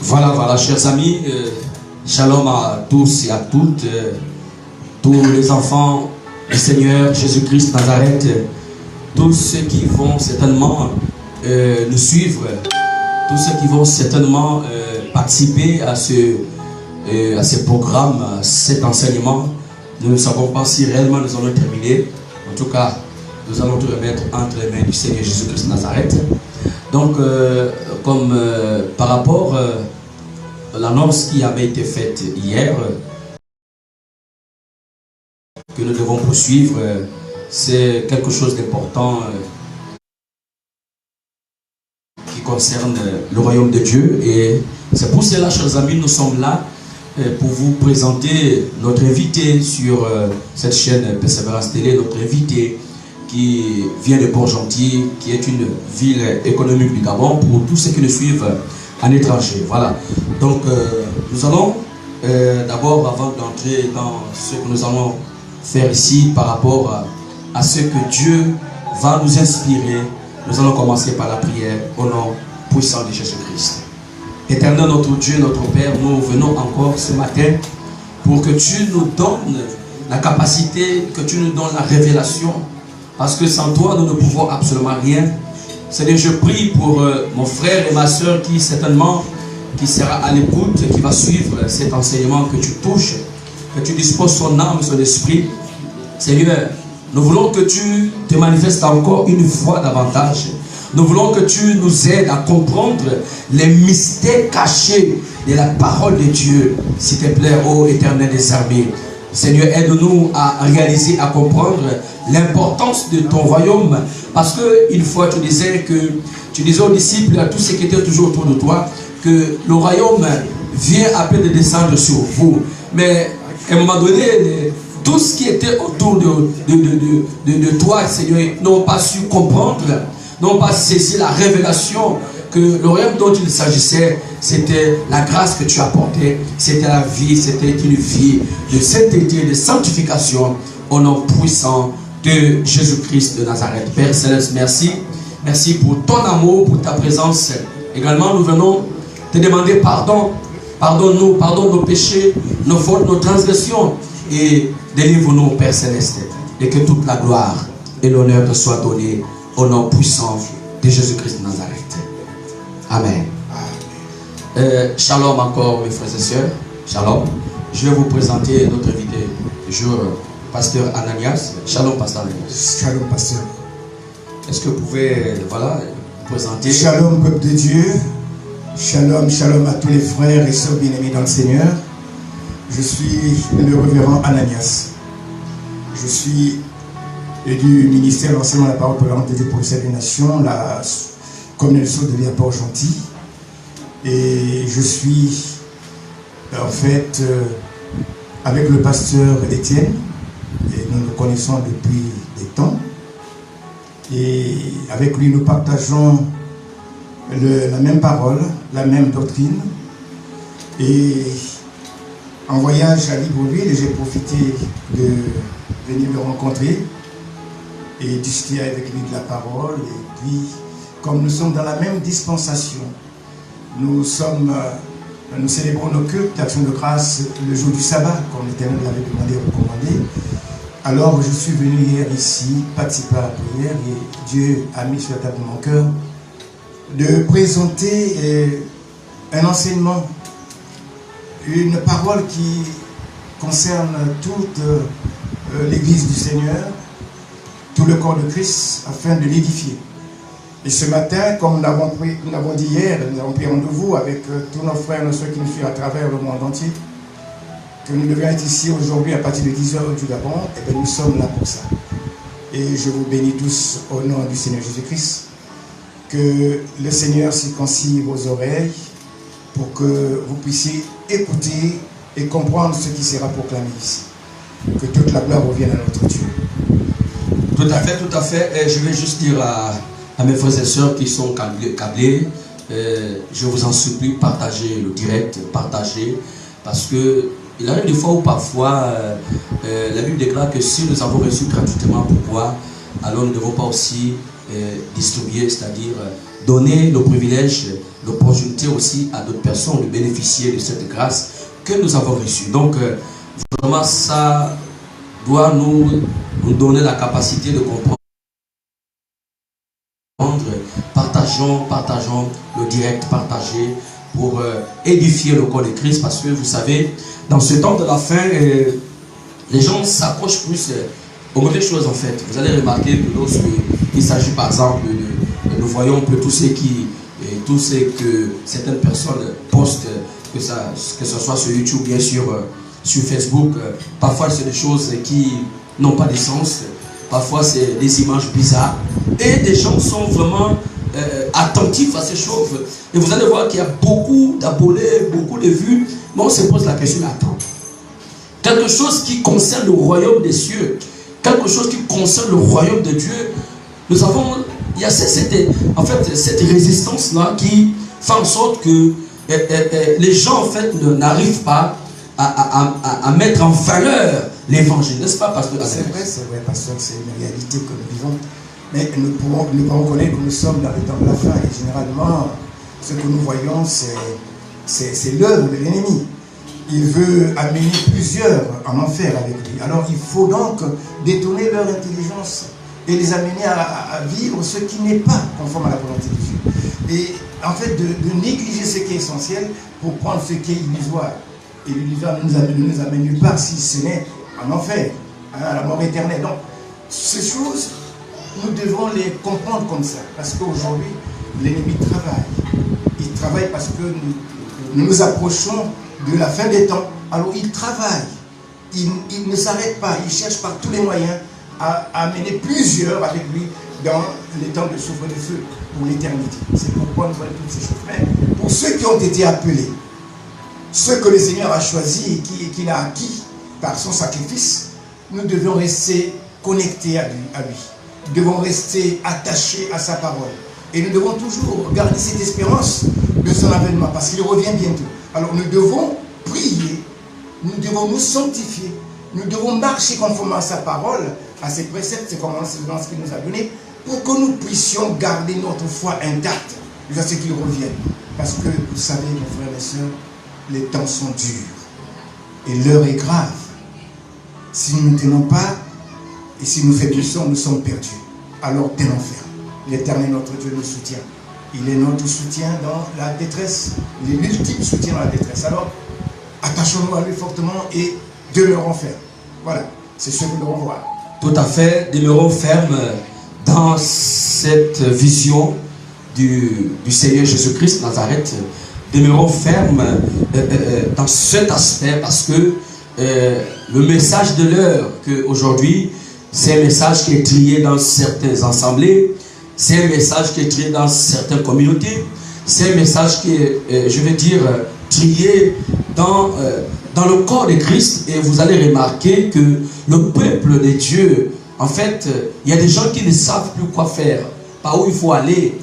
Voilà, chers amis, shalom à tous et à toutes, tous les enfants du Seigneur Jésus-Christ Nazareth, tous ceux qui vont certainement nous suivre, tous ceux qui vont certainement participer à ce programme, à cet enseignement. Nous ne savons pas si réellement nous allons terminer. En tout cas, nous allons tout remettre entre les mains du Seigneur Jésus-Christ Nazareth. Donc, comme par rapport à l'annonce qui avait été faite hier, que nous devons poursuivre, c'est quelque chose d'important qui concerne le royaume de Dieu. Et c'est pour cela, chers amis, nous sommes là pour vous présenter notre invité sur cette chaîne Persévérance Télé, notre invité qui vient de Port-Gentil, qui est une ville économique du Gabon, pour tous ceux qui le suivent en étranger. Voilà. Donc, nous allons d'abord, avant d'entrer dans ce que nous allons faire ici par rapport à ce que Dieu va nous inspirer, nous allons commencer par la prière au nom puissant de Jésus-Christ. Éternel notre Dieu, notre Père, nous venons encore ce matin pour que tu nous donnes la capacité, que tu nous donnes la révélation, parce que sans toi, nous ne pouvons absolument rien. Seigneur, je prie pour mon frère et ma soeur qui certainement qui sera à l'écoute, qui va suivre cet enseignement, que tu touches, que tu disposes son âme, son esprit. Seigneur, nous voulons que tu te manifestes encore une fois davantage. Nous voulons que tu nous aides à comprendre les mystères cachés de la parole de Dieu. S'il te plaît, ô Éternel des armées. Seigneur, aide-nous à réaliser, à comprendre l'importance de ton royaume. Parce qu'une fois, tu disais aux disciples, à tous ceux qui étaient toujours autour de toi, que le royaume vient à peine de descendre sur vous. Mais à un moment donné, tout ce qui était autour de toi, Seigneur, n'ont pas su comprendre, n'ont pas saisi la révélation que le royaume dont il s'agissait, c'était la grâce que tu apportais, c'était la vie, c'était une vie de sainteté, de sanctification, au nom puissant de Jésus-Christ de Nazareth. Père Céleste, merci. Merci pour ton amour, pour ta présence. Également, nous venons te demander pardon. Pardonne-nous, pardonne nos péchés, nos fautes, nos transgressions. Et délivre-nous, Père Céleste. Et que toute la gloire et l'honneur te soient donnés au nom puissant de Jésus-Christ de Nazareth. Amen. Shalom encore, mes frères et sœurs. Shalom. Je vais vous présenter notre invité du jour, Pasteur Ananias. Shalom, Pasteur Ananias. Shalom, Pasteur. Est-ce que vous pouvez, voilà, vous présenter? Shalom, peuple de Dieu. Shalom, shalom à tous les frères et sœurs bien-aimés dans le Seigneur. Je suis le révérend Ananias. Je suis du ministère de l'enseignement de la parole programme de Dieu pour le salut des nations, la communauté de l'île Port-Gentil. Et je suis en fait avec le pasteur Étienne, et nous nous connaissons depuis des temps. Et avec lui, nous partageons la même parole, la même doctrine. Et en voyage à Libreville, j'ai profité de venir le rencontrer et discuter avec lui de la parole. Et puis, comme nous sommes dans la même dispensation, nous célébrons nos cultes d'action de grâce le jour du sabbat, comme l'Éternel l'avait demandé et recommandé. Alors, je suis venu hier ici, participer à la prière, et Dieu a mis sur la table de mon cœur de présenter un enseignement, une parole qui concerne toute l'Église du Seigneur, tout le corps de Christ, afin de l'édifier. Et ce matin, comme nous l'avons dit hier, nous avons pris rendez-vous avec tous nos frères et nos soeurs qui nous suivent à travers le monde entier, que nous devions être ici aujourd'hui à partir de 10h du Gabon, et bien nous sommes là pour ça. Et je vous bénis tous au nom du Seigneur Jésus-Christ. Que le Seigneur circoncis vos oreilles pour que vous puissiez écouter et comprendre ce qui sera proclamé ici. Que toute la gloire revienne à notre Dieu. Tout à fait, tout à fait. Et je vais juste dire à mes frères et sœurs qui sont câblés, je vous en supplie, partagez le direct, partagez, parce que il arrive des fois où parfois la Bible déclare que si nous avons reçu gratuitement, pourquoi alors nous ne devons pas aussi distribuer, c'est-à-dire donner le privilège, l'opportunité aussi à d'autres personnes de bénéficier de cette grâce que nous avons reçue. Donc, vraiment, ça doit nous donner la capacité de comprendre. Partageons le direct, partagez pour édifier le corps de Christ, parce que vous savez, dans ce temps de la fin, les gens s'approchent plus aux mauvaises choses en fait. Vous allez remarquer que lorsqu'il s'agit par exemple nous voyons un peu tout ce que certaines personnes postent, que ce soit sur YouTube, bien sûr, sur Facebook, parfois c'est des choses qui n'ont pas de sens, parfois c'est des images bizarres, et des gens sont vraiment attentifs à ces choses. Et vous allez voir qu'il y a beaucoup d'abonnés, beaucoup de vues, mais on se pose la question, attends, quelque chose qui concerne le royaume des cieux, quelque chose qui concerne le royaume de Dieu, nous avons, il y a cette résistance-là qui fait en sorte que les gens en fait n'arrivent pas à mettre en valeur l'évangile, n'est-ce pas, pasteur? C'est vrai, pasteur, c'est une réalité que nous vivons. Mais nous pouvons reconnaître que nous sommes dans le temps de la fin. Et généralement, ce que nous voyons, c'est l'œuvre de l'ennemi. Il veut amener plusieurs en enfer avec lui. Alors il faut donc détourner leur intelligence et les amener à vivre ce qui n'est pas conforme à la volonté de Dieu. Et en fait, de négliger ce qui est essentiel pour prendre ce qui est illusoire. Et l'illusoire ne nous amène nulle part si ce n'est en enfer, à la mort éternelle. Donc, ces choses, nous devons les comprendre comme ça. Parce qu'aujourd'hui, l'ennemi travaille. Il travaille parce que nous nous approchons de la fin des temps. Alors, il travaille. Il ne s'arrête pas. Il cherche par tous les moyens à amener plusieurs avec lui dans les temps de souffle de feu pour l'éternité. C'est pourquoi nous voyons toutes ces choses. Mais pour ceux qui ont été appelés, ceux que le Seigneur a choisis et qu'il a acquis par son sacrifice, nous devons rester connectés à lui. Nous devons rester attachés à sa parole. Et nous devons toujours garder cette espérance de son avènement, parce qu'il revient bientôt. Alors nous devons prier, nous devons nous sanctifier, nous devons marcher conformément à sa parole, à ses préceptes, ses commandements qu'il nous a donnés, pour que nous puissions garder notre foi intacte jusqu'à ce qu'il revienne. Parce que vous savez, mes frères et sœurs, les temps sont durs et l'heure est grave. Si nous ne tenons pas et si nous faiblissons, nous sommes perdus. Alors tenons ferme. L'Éternel, notre Dieu, nous soutient. Il est notre soutien dans la détresse. Il est l'ultime soutien dans la détresse. Alors, attachons-nous à lui fortement et demeurons fermes. Voilà, c'est ce que nous devons voir. Tout à fait, demeurons fermes dans cette vision du Seigneur Jésus-Christ Nazareth. Demeurons fermes dans cet aspect, parce que le message de l'heure qu'aujourd'hui, c'est un message qui est trié dans certaines assemblées, c'est un message qui est trié dans certaines communautés, c'est un message qui est, je vais dire, trié dans le corps de Christ. Et vous allez remarquer que le peuple de Dieu, en fait, il y a des gens qui ne savent plus quoi faire, par où il faut aller,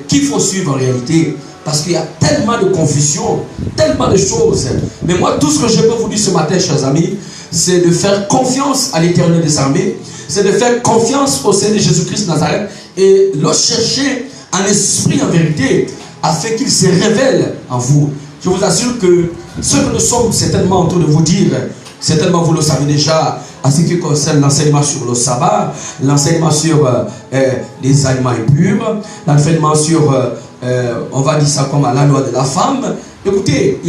qu'il faut suivre en réalité. Parce qu'il y a tellement de confusion, tellement de choses. Mais moi, tout ce que je peux vous dire ce matin, chers amis, c'est de faire confiance à l'Éternel des armées, c'est de faire confiance au Seigneur Jésus-Christ Nazareth et le chercher en esprit, en vérité, afin qu'il se révèle en vous. Je vous assure que ce que nous sommes certainement en train de vous dire, certainement vous le savez déjà, en ce qui concerne l'enseignement sur le sabbat, l'enseignement sur les aliments impurs, l'enseignement sur, on va dire ça comme à la loi de la femme. Écoutez,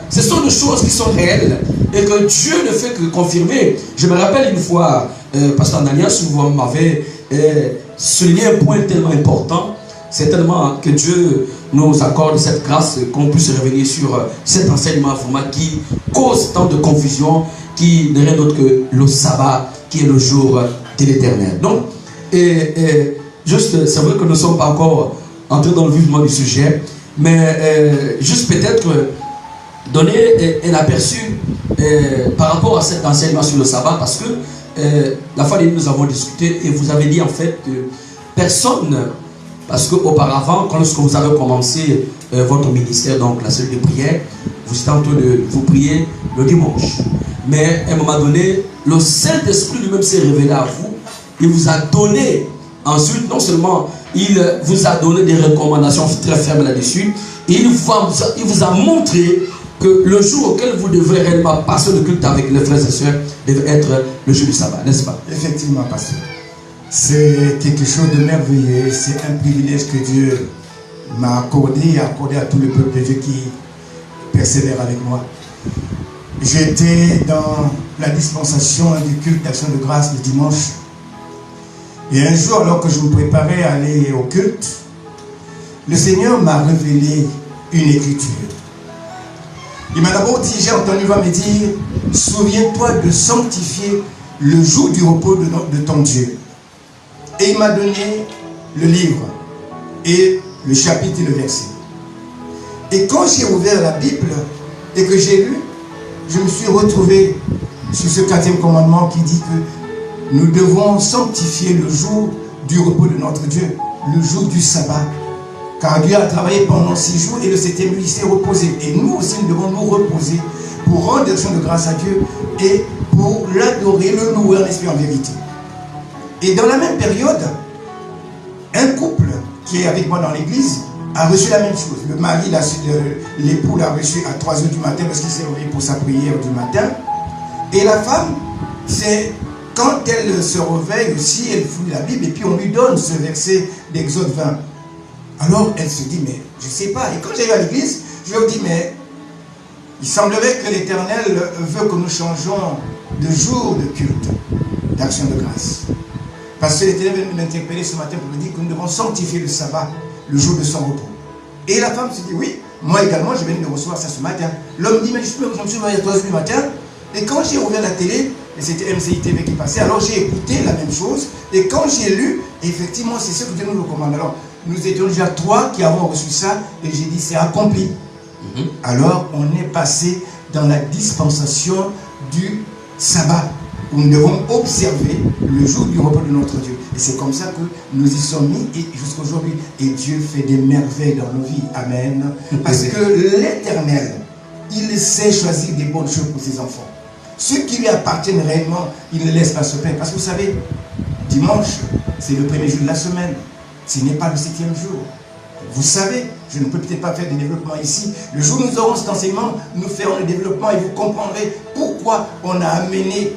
ce sont des choses qui sont réelles et que Dieu ne fait que confirmer. Je me rappelle une fois, Pasteur Ananias, vous m'avez souligné un point tellement important. C'est tellement que Dieu nous accorde cette grâce qu'on puisse revenir sur cet enseignement vraiment qui cause tant de confusion, qui n'est rien d'autre que le sabbat, qui est le jour de l'Éternel. Donc, juste, c'est vrai que nous ne sommes pas encore entrés dans le vivement du sujet, mais juste peut-être donner un aperçu par rapport à cet enseignement sur le sabbat, parce que la fois dernière nous avons discuté et vous avez dit en fait que personne, parce qu'auparavant, lorsque vous avez commencé votre ministère, donc la cellule de prière, vous étiez en train de vous prier le dimanche. Mais à un moment donné, le Saint-Esprit lui-même s'est révélé à vous. Il vous a donné ensuite non seulement il vous a donné des recommandations très fermes là-dessus. Et il vous a montré que le jour auquel vous devrez réellement passer le culte avec les frères et sœurs devait être le jour du sabbat, n'est-ce pas? Effectivement, pasteur. C'est quelque chose de merveilleux. C'est un privilège que Dieu m'a accordé et accordé à tout le peuple de Dieu qui persévère avec moi. J'étais dans la dispensation du culte d'action de grâce le dimanche. Et un jour, alors que je me préparais à aller au culte, le Seigneur m'a révélé une écriture. Il m'a d'abord dit, j'ai entendu me dire, souviens-toi de sanctifier le jour du repos de ton Dieu. Et il m'a donné le livre et le chapitre et le verset. Et quand j'ai ouvert la Bible et que j'ai lu, je me suis retrouvé sur ce 4e commandement qui dit que nous devons sanctifier le jour du repos de notre Dieu, le jour du sabbat. Car Dieu a travaillé pendant 6 jours et le 7e jour il s'est reposé. Et nous aussi nous devons nous reposer pour rendre action de grâce à Dieu et pour l'adorer, le louer en esprit en vérité. Et dans la même période, un couple qui est avec moi dans l'église a reçu la même chose. Le mari, l'époux l'a reçu à 3 h du matin parce qu'il s'est réveillé pour sa prière du matin. Et la femme, c'est quand elle se réveille aussi, elle fouille la Bible et puis on lui donne ce verset d'Exode 20. Alors elle se dit, mais je ne sais pas. Et quand j'arrive à l'église, je leur dis, mais il semblerait que l'Éternel veut que nous changeons de jour de culte, d'action de grâce. Parce que l'Éternel vient m'interpeller ce matin pour me dire que nous devons sanctifier le sabbat, le jour de son repos. Et la femme se dit, oui, moi également, je viens de recevoir ça ce matin. L'homme dit, mais je me suis réveillé à 3 h du matin. Et quand j'ai ouvert la télé, et c'était MCI TV qui passait, alors j'ai écouté la même chose. Et quand j'ai lu, effectivement, c'est ce que Dieu nous recommande. Alors, nous étions déjà 3 qui avons reçu ça, et j'ai dit, c'est accompli. Alors, on est passé dans la dispensation du sabbat, où nous devons observer le jour du repos de notre Dieu. Et c'est comme ça que nous y sommes mis, et jusqu'à aujourd'hui. Et Dieu fait des merveilles dans nos vies. Amen. Parce que l'Éternel, il sait choisir des bonnes choses pour ses enfants. Ceux qui lui appartiennent réellement, il ne laisse pas se perdre. Parce que vous savez, dimanche, c'est le premier jour de la semaine. Ce n'est pas le 7e jour. Vous savez, je ne peux peut-être pas faire de développement ici. Le jour où nous aurons cet enseignement, nous ferons le développement et vous comprendrez pourquoi on a amené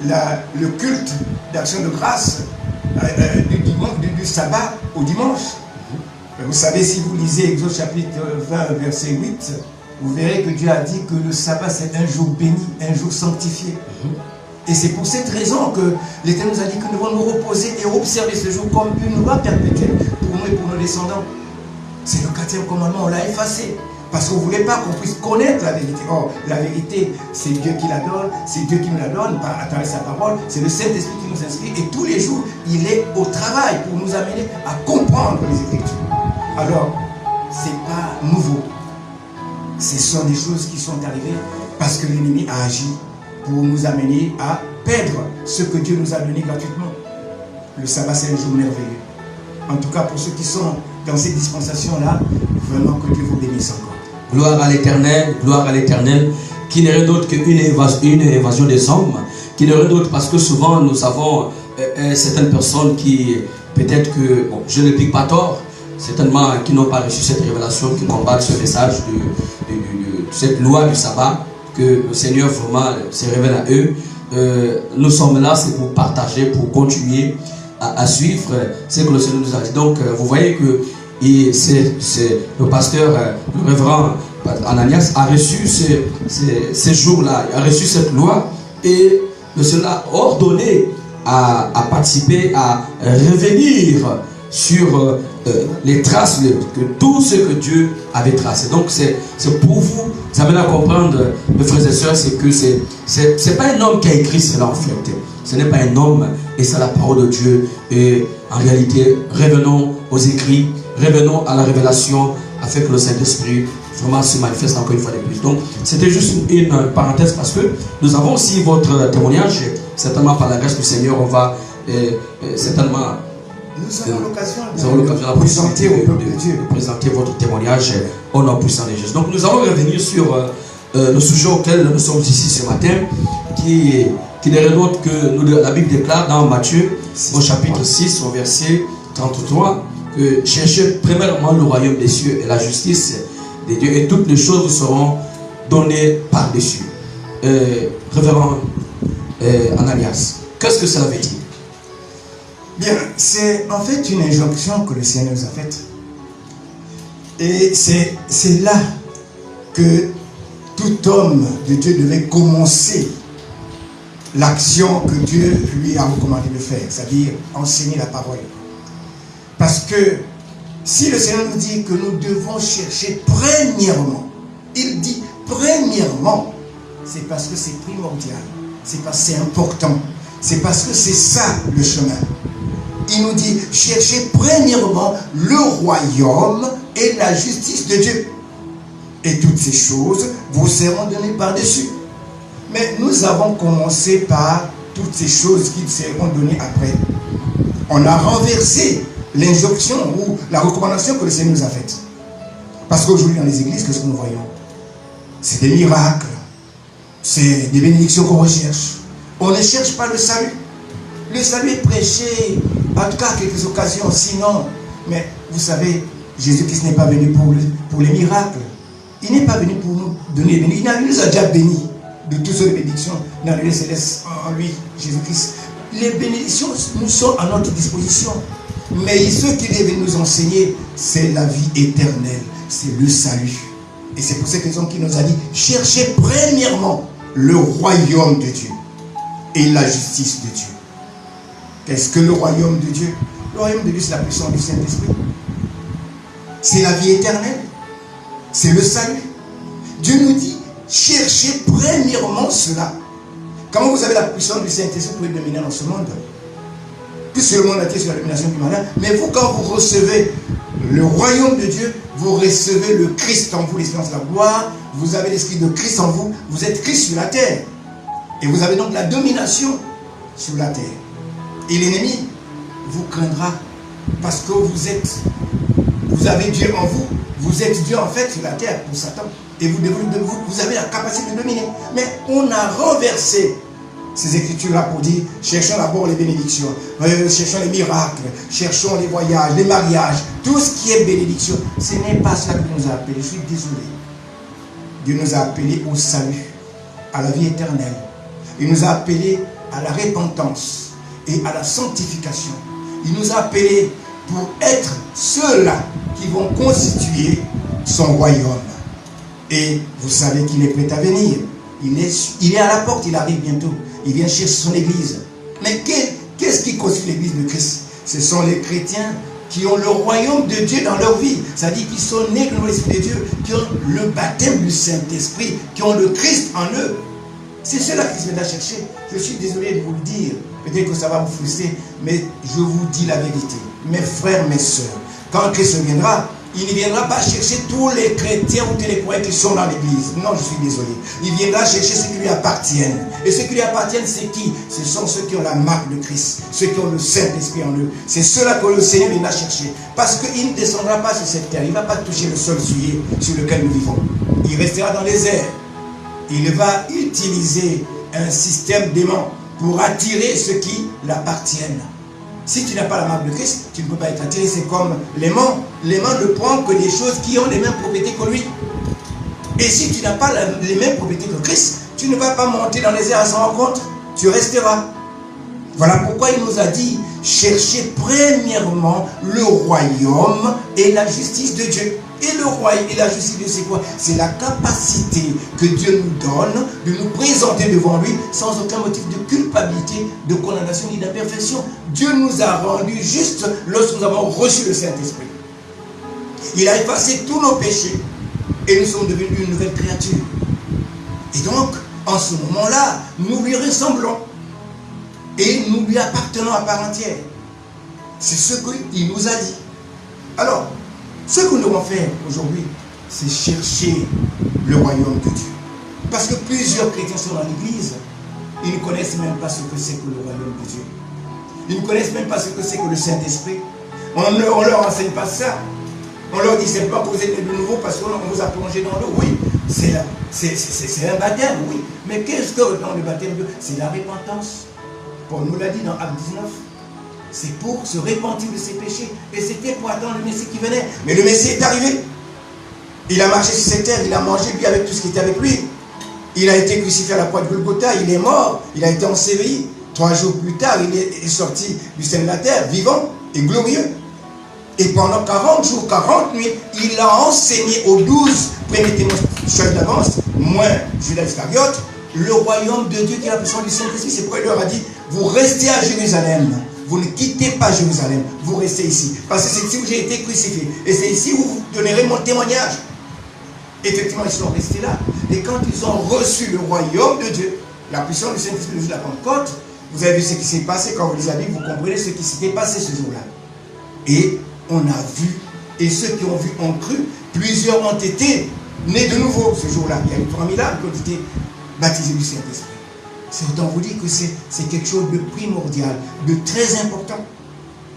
le culte d'action de grâce du sabbat au dimanche. Vous savez, si vous lisez Exode chapitre 20, verset 8, vous verrez que Dieu a dit que le sabbat c'est un jour béni, un jour sanctifié. Et c'est pour cette raison que l'Éternel nous a dit que nous devons nous reposer et observer ce jour comme une loi perpétuelle pour nous et pour nos descendants. C'est le 4e commandement, on l'a effacé. Parce qu'on ne voulait pas qu'on puisse connaître la vérité. Or, la vérité, c'est Dieu qui la donne, c'est Dieu qui nous la donne à travers sa parole, c'est le Saint-Esprit qui nous inscrit. Et tous les jours, il est au travail pour nous amener à comprendre les Écritures. Alors, ce n'est pas nouveau. Ce sont des choses qui sont arrivées parce que l'ennemi a agi pour nous amener à perdre ce que Dieu nous a donné gratuitement. Le sabbat, c'est un jour merveilleux. En tout cas, pour ceux qui sont dans cette dispensation-là, vraiment que Dieu vous bénisse encore. Gloire à l'Éternel, qui n'est rien d'autre qu'une évasion des hommes, qui n'est rien d'autre parce que souvent nous avons certaines personnes qui, peut-être que, bon, je ne pique pas tort, certainement qui n'ont pas reçu cette révélation, qui combattent ce message de cette loi du sabbat, que le Seigneur vraiment se révèle à eux. Nous sommes là, c'est pour partager, pour continuer à suivre ce que le Seigneur nous a dit. Donc, vous voyez que c'est le pasteur, le révérend Ananias a reçu ces jours-là, il a reçu cette loi et le Seigneur a ordonné à participer, à revenir sur les traces de tout ce que Dieu avait tracé. Donc c'est pour vous amener à comprendre, mes frères et sœurs, c'est que c'est pas un homme qui a écrit cela en fait. Ce n'est pas un homme et c'est la parole de Dieu. Et en réalité, revenons aux écrits, revenons à la révélation afin que le Saint-Esprit vraiment se manifeste encore une fois de plus. Donc c'était juste une parenthèse parce que nous avons aussi votre témoignage. Certainement par la grâce du Seigneur, on va certainement... Nous avons l'occasion de présenter votre témoignage au nom puissant de Jésus. Donc nous allons revenir sur le sujet auquel nous sommes ici ce matin, qui n'est rien d'autre que la Bible déclare dans Matthieu au chapitre 6 au verset 33. que cherchez premièrement le royaume des cieux et la justice de Dieu, et toutes les choses vous seront données par-dessus. Révérend Ananias, qu'est-ce que cela veut dire? Bien, c'est en fait une injonction que le Seigneur nous a faite. Et c'est là que tout homme de Dieu devait commencer l'action que Dieu lui a recommandé de faire, c'est-à-dire enseigner la parole. Parce que si le Seigneur nous dit que nous devons chercher premièrement, il dit premièrement, c'est parce que c'est primordial, c'est parce que c'est important, c'est parce que c'est ça le chemin. Il nous dit cherchez premièrement le royaume et la justice de Dieu. Et toutes ces choses vous seront données par-dessus. Mais nous avons commencé par toutes ces choses qui seront données après. On a renversé l'injonction ou la recommandation que le Seigneur nous a faite. Parce qu'aujourd'hui dans les églises, qu'est-ce que nous voyons? C'est des miracles, c'est des bénédictions qu'on recherche. On ne cherche pas le salut. Le salut est prêché, en tout cas à quelques occasions, sinon. Mais vous savez, Jésus-Christ n'est pas venu pour les miracles. Il n'est pas venu pour nous donner les bénédictions. Il nous a déjà bénis de toutes les bénédictions dans les célestes en lui, Jésus-Christ. Les bénédictions nous sont à notre disposition. Mais ce qu'il est venu nous enseigner, c'est la vie éternelle, c'est le salut. Et c'est pour cette raison qu'il nous a dit, cherchez premièrement le royaume de Dieu et la justice de Dieu. Qu'est-ce que le royaume de Dieu? Le royaume de Dieu, c'est la puissance du Saint-Esprit. C'est la vie éternelle. C'est le salut. Dieu nous dit, cherchez premièrement cela. Quand vous avez la puissance du Saint-Esprit, vous pouvez dominer dans ce monde. Puisque le monde entier sur la domination du malin. Mais vous, quand vous recevez le royaume de Dieu, vous recevez le Christ en vous, l'espérance de la gloire. Vous avez l'esprit de Christ en vous. Vous êtes Christ sur la terre. Et vous avez donc la domination sur la terre. Et l'ennemi vous craindra parce que vous avez Dieu en vous. Vous êtes Dieu en fait sur la terre pour Satan. Et vous avez la capacité de dominer. Mais on a renversé ces écritures-là pour dire, cherchons d'abord les bénédictions, cherchons les miracles, cherchons les voyages, les mariages, tout ce qui est bénédiction. Ce n'est pas cela qu'il nous a appelés. Je suis désolé. Dieu nous a appelés au salut, à la vie éternelle. Il nous a appelés à la repentance et à la sanctification. Il nous a appelés pour être ceux-là qui vont constituer son royaume. Et vous savez qu'il est prêt à venir. Il est à la porte, il arrive bientôt. Il vient chercher son église. Mais qu'est-ce qui constitue l'église de Christ? Ce sont les chrétiens qui ont le royaume de Dieu dans leur vie. C'est-à-dire qu'ils sont nés de l'Esprit de Dieu, qui ont le baptême du Saint-Esprit, qui ont le Christ en eux. C'est cela qui se vient chercher. Je suis désolé de vous le dire. Peut-être que ça va vous frustrer, mais je vous dis la vérité. Mes frères, mes sœurs, quand Christ viendra, il ne viendra pas chercher tous les chrétiens ou tous les croyants qui sont dans l'église. Non, je suis désolé. Il viendra chercher ceux qui lui appartiennent. Et ceux qui lui appartiennent, c'est qui? Ce sont ceux qui ont la marque de Christ, ceux qui ont le Saint-Esprit en eux. C'est ceux-là que le Seigneur viendra chercher. Parce qu'il ne descendra pas sur cette terre. Il ne va pas toucher le sol souillé sur lequel nous vivons. Il restera dans les airs. Il va utiliser un système d'aimant pour attirer ceux qui l'appartiennent. Si tu n'as pas la marque de Christ, tu ne peux pas être attiré. C'est comme l'aimant. L'aimant ne prend que des choses qui ont les mêmes propriétés que lui. Et si tu n'as pas les mêmes propriétés que Christ, tu ne vas pas monter dans les airs à son rencontre. Tu resteras. Voilà pourquoi il nous a dit, cherchez premièrement le royaume et la justice de Dieu. Et le royaume et la justice de Dieu, c'est quoi? C'est la capacité que Dieu nous donne de nous présenter devant lui sans aucun motif de culpabilité, de condamnation ni d'imperfection. Dieu nous a rendus justes lorsque nous avons reçu le Saint-Esprit. Il a effacé tous nos péchés et nous sommes devenus une nouvelle créature. Et donc, en ce moment-là, nous lui ressemblons et nous lui appartenons à part entière. C'est ce qu'il nous a dit. Alors, ce que nous devons faire aujourd'hui, c'est chercher le royaume de Dieu. Parce que plusieurs chrétiens sont dans l'église, ils ne connaissent même pas ce que c'est que le royaume de Dieu. Ils ne connaissent même pas ce que c'est que le Saint-Esprit. On ne leur enseigne pas ça. On leur dit, c'est pas que vous êtes de nouveau parce qu'on vous a plongé dans l'eau. Oui, c'est un baptême, oui. Mais qu'est-ce que dans le baptême de Dieu? C'est la repentance. Paul nous l'a dit dans Acte 19. c'est pour se repentir de ses péchés. Et c'était pour attendre le Messie qui venait. Mais le Messie est arrivé. Il a marché sur cette terre, il a mangé lui avec tout ce qui était avec lui. Il a été crucifié à la croix de Golgotha, il est mort, il a été enseveli. 3 jours plus tard, il est sorti du sein de la terre, vivant et glorieux. Et pendant 40 jours, 40 nuits, il a enseigné aux 12 premiers témoins chefs d'avance, moins Judas Iscariote, le royaume de Dieu qui est la puissance du Saint-Esprit. C'est pourquoi il leur a dit, vous restez à Jérusalem. Vous ne quittez pas Jérusalem, vous restez ici. Parce que c'est ici où j'ai été crucifié. Et c'est ici où vous donnerez mon témoignage. Effectivement, ils sont restés là. Et quand ils ont reçu le royaume de Dieu, la puissance du Saint-Esprit de la Pentecôte, vous avez vu ce qui s'est passé quand vous lisez la Bible, vous comprenez ce qui s'était passé ce jour-là. Et on a vu, et ceux qui ont vu ont cru, plusieurs ont été nés de nouveau ce jour-là. Il y a eu 3000 âmes qui ont été baptisés du Saint-Esprit. C'est autant vous dire que c'est quelque chose de primordial, de très important.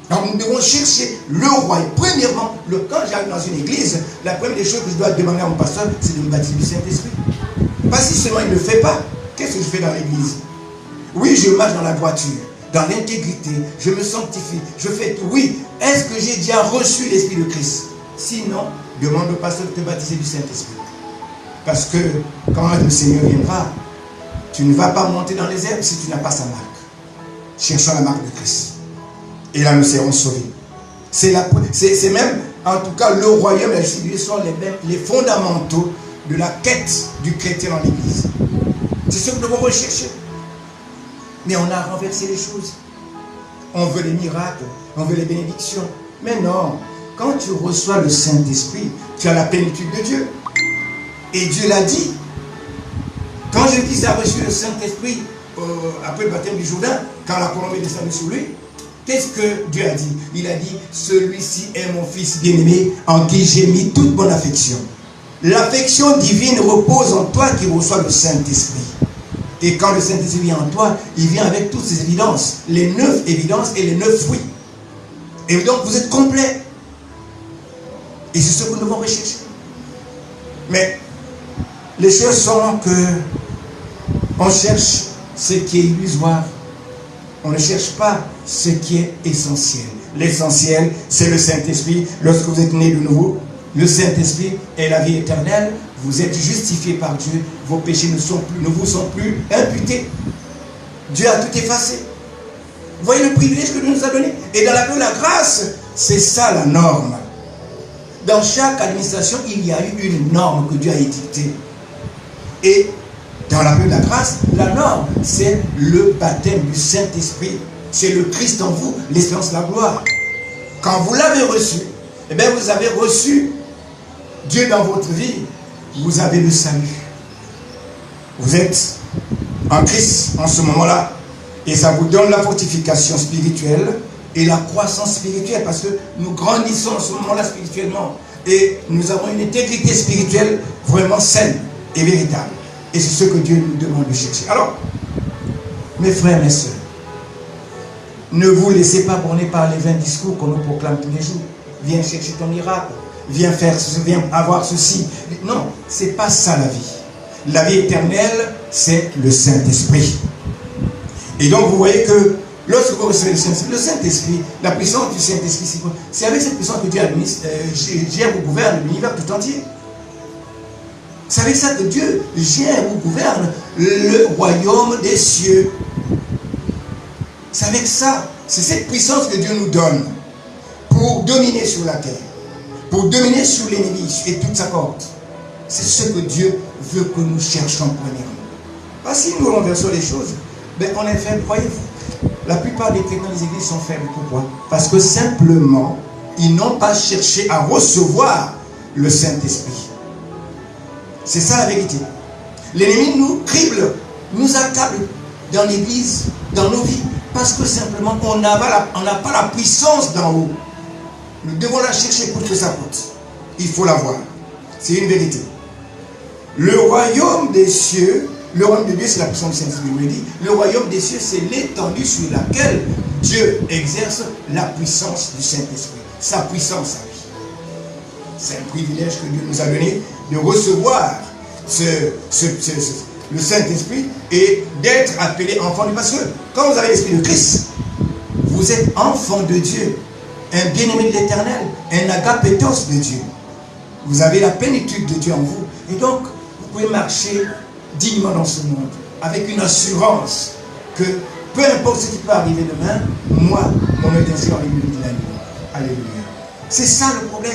Alors nous devons chercher le roi. Premièrement, quand j'arrive dans une église, la première des choses que je dois demander à mon pasteur, c'est de me baptiser du Saint-Esprit. Pas si seulement il ne le fait pas. Qu'est-ce que je fais dans l'église? Oui, je marche dans la droiture, dans l'intégrité, je me sanctifie, je fais tout. Oui, est-ce que j'ai déjà reçu l'Esprit de Christ? Sinon, demande au pasteur de te baptiser du Saint-Esprit. Parce que quand le Seigneur viendra, tu ne vas pas monter dans les airs si tu n'as pas sa marque. Cherchons la marque de Christ. Et là, nous serons sauvés. C'est même, en tout cas, le royaume et la justice sont les fondamentaux de la quête du chrétien dans l'église. C'est ce que nous devons rechercher. Mais on a renversé les choses. On veut les miracles, on veut les bénédictions. Mais non, quand tu reçois le Saint-Esprit, tu as la plénitude de Dieu. Et Dieu l'a dit. Quand Jésus a reçu le Saint-Esprit après le baptême du Jourdain, quand la colombe est descendue sur lui, qu'est-ce que Dieu a dit? Il a dit, celui-ci est mon fils bien-aimé en qui j'ai mis toute mon affection. L'affection divine repose en toi qui reçois le Saint-Esprit. Et quand le Saint-Esprit vient en toi, il vient avec toutes ces évidences, les 9 évidences et les 9 fruits. Et donc vous êtes complet. Et c'est ce que nous devons rechercher. Mais les choses sont que on cherche ce qui est illusoire. On ne cherche pas ce qui est essentiel. L'essentiel, c'est le Saint-Esprit. Lorsque vous êtes né de nouveau, le Saint-Esprit est la vie éternelle. Vous êtes justifiés par Dieu. Vos péchés ne vous sont plus imputés. Dieu a tout effacé. Vous voyez le privilège que Dieu nous a donné. Et dans la grâce, c'est ça la norme. Dans chaque administration, il y a eu une norme que Dieu a édictée. Et dans la de la grâce, la norme, c'est le baptême du Saint-Esprit. C'est le Christ en vous, l'espérance de la gloire. Quand vous l'avez reçu, eh bien vous avez reçu Dieu dans votre vie. Vous avez le salut. Vous êtes en Christ en ce moment-là. Et ça vous donne la fortification spirituelle et la croissance spirituelle. Parce que nous grandissons en ce moment-là spirituellement. Et nous avons une intégrité spirituelle vraiment saine et véritable. Et c'est ce que Dieu nous demande de chercher. Alors, mes frères, mes sœurs, ne vous laissez pas borner par les vains discours qu'on nous proclame tous les jours. Viens chercher ton miracle. Viens faire ceci, viens avoir ceci. Non, ce n'est pas ça la vie. La vie éternelle, c'est le Saint-Esprit. Et donc, vous voyez que lorsque vous recevez le Saint-Esprit, la puissance du Saint-Esprit, c'est quoi? C'est avec cette puissance que Dieu gère ou gouverne l'univers tout entier. C'est avec ça que Dieu gère ou gouverne le royaume des cieux. C'est avec ça. C'est cette puissance que Dieu nous donne pour dominer sur la terre, pour dominer sur l'ennemi et toute sa cohorte. C'est ce que Dieu veut que nous cherchions premièrement. Parce que si nous renversons les choses, ben on est faible, voyez-vous. La plupart des chrétiens des églises sont faibles. Pourquoi? Parce que simplement, ils n'ont pas cherché à recevoir le Saint-Esprit. C'est ça la vérité. L'ennemi nous crible, nous accable dans l'église, dans nos vies, parce que simplement on n'a pas la puissance d'en haut. Nous devons la chercher pour que ça porte. Il faut la voir. C'est une vérité. Le royaume des cieux, le royaume de Dieu, c'est la puissance du Saint-Esprit, je le dis. Le royaume des cieux, c'est l'étendue sur laquelle Dieu exerce la puissance du Saint-Esprit. Sa puissance à lui. C'est un privilège que Dieu nous a donné de recevoir le Saint-Esprit et d'être appelé enfant du. Parce que quand vous avez l'Esprit de Christ, Vous êtes enfant de Dieu, un bien-aimé de l'Éternel, un agapetos de Dieu. Vous avez la plénitude de Dieu en vous. Et donc, vous pouvez marcher dignement dans ce monde, avec une assurance que peu importe ce qui peut arriver demain, moi, mon intention est de la nuit. Alléluia. C'est ça le problème.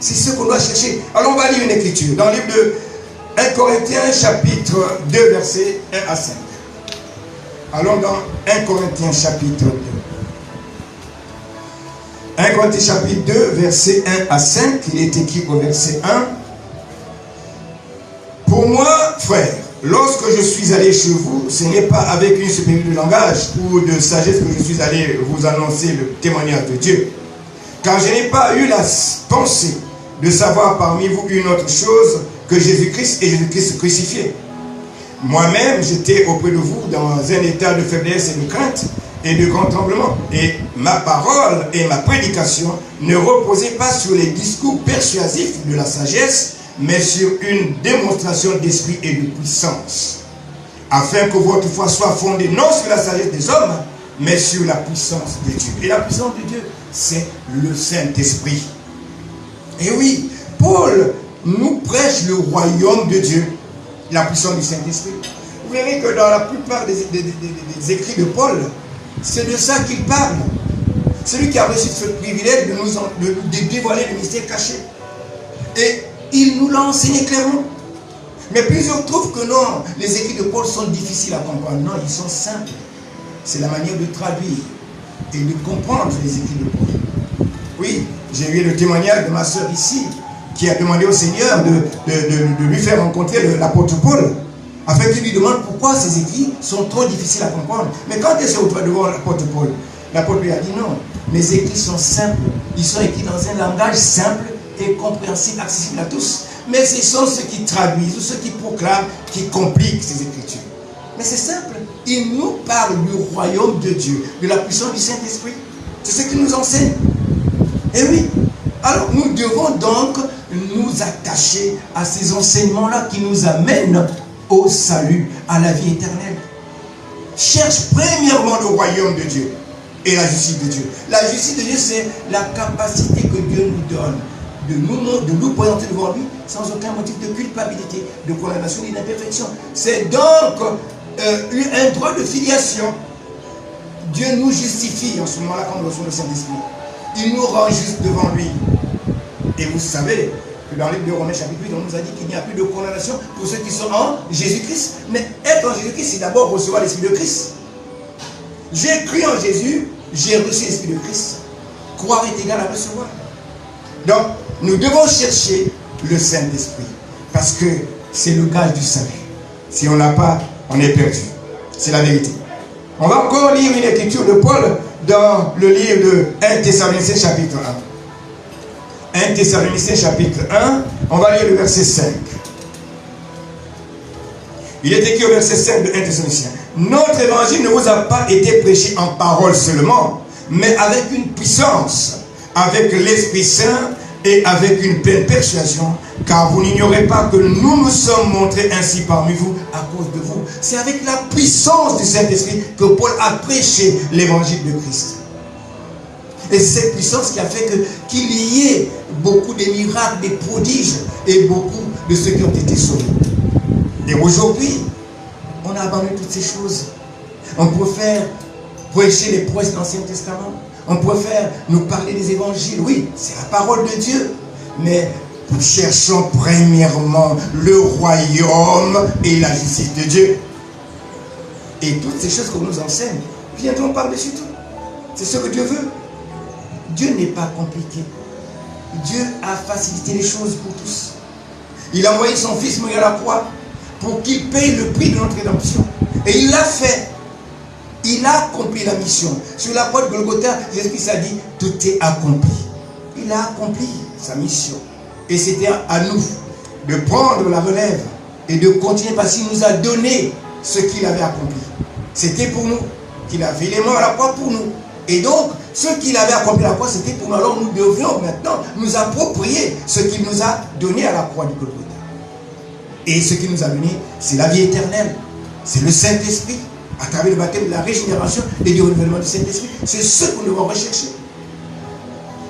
C'est ce qu'on doit chercher. Alors on va lire une écriture dans le livre de 1 Corinthiens chapitre 2 versets 1 à 5. Allons dans 1 Corinthiens chapitre 2. 1 Corinthiens chapitre 2 versets 1 à 5. Il est écrit au verset 1. Pour moi, frère, lorsque je suis allé chez vous, ce n'est pas avec une supériorité de langage ou de sagesse que je suis allé vous annoncer le témoignage de Dieu. Car je n'ai pas eu la pensée de savoir parmi vous une autre chose que Jésus-Christ et Jésus-Christ crucifié. Moi-même, j'étais auprès de vous dans un état de faiblesse et de crainte et de grand tremblement. Et ma parole et ma prédication ne reposaient pas sur les discours persuasifs de la sagesse, mais sur une démonstration d'esprit et de puissance, afin que votre foi soit fondée non sur la sagesse des hommes, mais sur la puissance de Dieu. Et la puissance de Dieu, c'est le Saint-Esprit. Et oui, Paul nous prêche le royaume de Dieu, la puissance du Saint-Esprit. Vous verrez que dans la plupart des écrits de Paul, c'est de ça qu'il parle. Celui qui a reçu ce privilège de dévoiler le mystère caché. Et il nous l'a enseigné clairement. Mais plusieurs trouvent que non, les écrits de Paul sont difficiles à comprendre. Non, ils sont simples. C'est la manière de traduire et de comprendre les écrits de Paul. Oui, j'ai eu le témoignage de ma soeur ici, qui a demandé au Seigneur de lui faire rencontrer l'apôtre Paul, afin qu'il lui demande pourquoi ces écrits sont trop difficiles à comprendre. Mais quand elle s'est retrouvée devant l'apôtre Paul, l'apôtre lui a dit non, mes écrits sont simples, ils sont écrits dans un langage simple et compréhensible, accessible à tous. Mais ce sont ceux qui traduisent, ou ceux qui proclament, qui compliquent ces écritures. Mais c'est simple, il nous parle du royaume de Dieu, de la puissance du Saint-Esprit. C'est ce qu'il nous enseigne. Et oui, alors nous devons donc nous attacher à ces enseignements-là qui nous amènent au salut, à la vie éternelle. Cherche premièrement le royaume de Dieu et la justice de Dieu. La justice de Dieu, c'est la capacité que Dieu nous donne de nous présenter devant lui sans aucun motif de culpabilité, de condamnation ni d'imperfection. C'est donc un droit de filiation. Dieu nous justifie en ce moment-là quand nous recevons le Saint-Esprit. Il nous rend juste devant lui. Et vous savez que dans le livre de Romains chapitre 8, on nous a dit qu'il n'y a plus de condamnation pour ceux qui sont en Jésus-Christ. Mais être en Jésus-Christ, c'est d'abord recevoir l'Esprit de Christ. J'ai cru en Jésus, j'ai reçu l'Esprit de Christ. Croire est égal à recevoir. Donc, nous devons chercher le Saint-Esprit. Parce que c'est le gage du salut. Si on n'a pas, on est perdu. C'est la vérité. On va encore lire une écriture de Paul dans le livre de 1 Thessaloniciens chapitre 1. 1 Thessaloniciens chapitre 1, on va lire le verset 5. Il est écrit au verset 5 de 1 Thessaloniciens. Notre évangile ne vous a pas été prêché en parole seulement, mais avec une puissance, avec l'Esprit Saint et avec une pleine persuasion, car vous n'ignorez pas que nous nous sommes montrés ainsi parmi vous à cause de vous. C'est avec la puissance du Saint-Esprit que Paul a prêché l'évangile de Christ. Et c'est cette puissance qui a fait qu'il y ait beaucoup de miracles, des prodiges et beaucoup de ceux qui ont été sauvés. Et aujourd'hui, on a abandonné toutes ces choses. On préfère prêcher les prouesses de l'Ancien Testament. On préfère nous parler des évangiles. Oui, c'est la parole de Dieu. Mais nous cherchons premièrement le royaume et la justice de Dieu. Et toutes ces choses qu'on nous enseigne viendront par-dessus tout. C'est ce que Dieu veut. Dieu n'est pas compliqué. Dieu a facilité les choses pour tous. Il a envoyé son Fils mourir à la croix pour qu'il paye le prix de notre rédemption. Et il l'a fait. Il a accompli la mission. Sur la croix de Golgotha, Jésus-Christ a dit, tout est accompli. Il a accompli sa mission. Et c'était à nous de prendre la relève et de continuer parce qu'il nous a donné ce qu'il avait accompli. C'était pour nous qu'il a fait les morts à la croix pour nous. Et donc, ce qu'il avait accompli à la croix, c'était pour nous. Alors nous devions maintenant nous approprier ce qu'il nous a donné à la croix du Golgotha. Et ce qu'il nous a donné, c'est la vie éternelle. C'est le Saint-Esprit. à travers le baptême de la régénération et du renouvellement du Saint-Esprit. C'est ce que nous devons rechercher.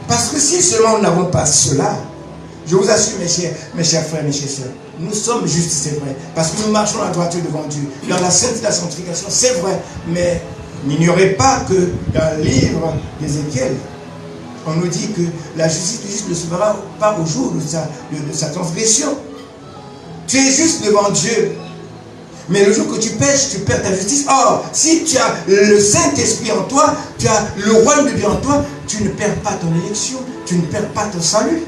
Parce que si seulement nous n'avons pas cela, je vous assure, mes chers frères, mes chères sœurs, nous sommes justes, c'est vrai, parce que nous marchons à droite devant Dieu, dans la sainteté de la sanctification, c'est vrai, mais n'ignorez pas que dans le livre d'Ézéchiel, on nous dit que la justice du juste ne se fera pas au jour de sa transgression. Tu es juste devant Dieu, mais le jour que tu pêches, tu perds ta justice. Or, si tu as le Saint-Esprit en toi, tu as le royaume de Dieu en toi, tu ne perds pas ton élection, tu ne perds pas ton salut.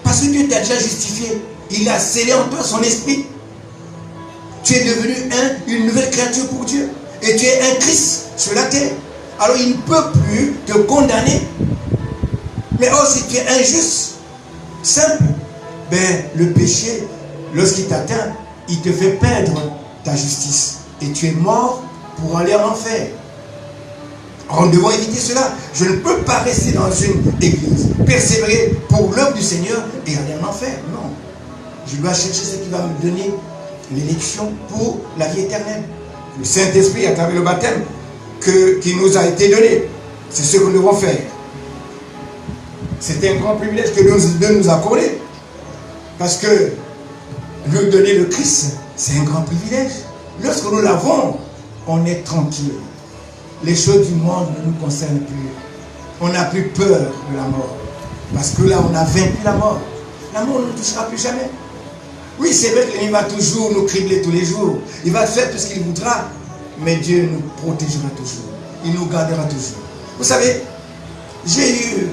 Parce que Dieu t'a déjà justifié. Il a scellé en toi son esprit. Tu es devenu une nouvelle créature pour Dieu. Et tu es un Christ sur la terre. Alors il ne peut plus te condamner. Mais oh, si tu es injuste, simple, ben, le péché, lorsqu'il t'atteint, il te fait perdre ta justice. Et tu es mort pour aller en enfer. Alors nous devons éviter cela. Je ne peux pas rester dans une église, persévérer pour l'œuvre du Seigneur et aller en enfer. Non. Je dois chercher ce qui va me donner l'élection pour la vie éternelle. Le Saint-Esprit, à travers le baptême qui nous a été donné, c'est ce que nous devons faire. C'est un grand privilège que Dieu nous a accordé. Parce que nous donner le Christ, c'est un grand privilège. Lorsque nous l'avons, on est tranquille. Les choses du monde ne nous concernent plus. On n'a plus peur de la mort. Parce que là, on a vaincu la mort. La mort ne nous touchera plus jamais. Oui, c'est vrai que l'ennemi va toujours nous cribler tous les jours. Il va faire tout ce qu'il voudra. Mais Dieu nous protégera toujours. Il nous gardera toujours. Vous savez, j'ai eu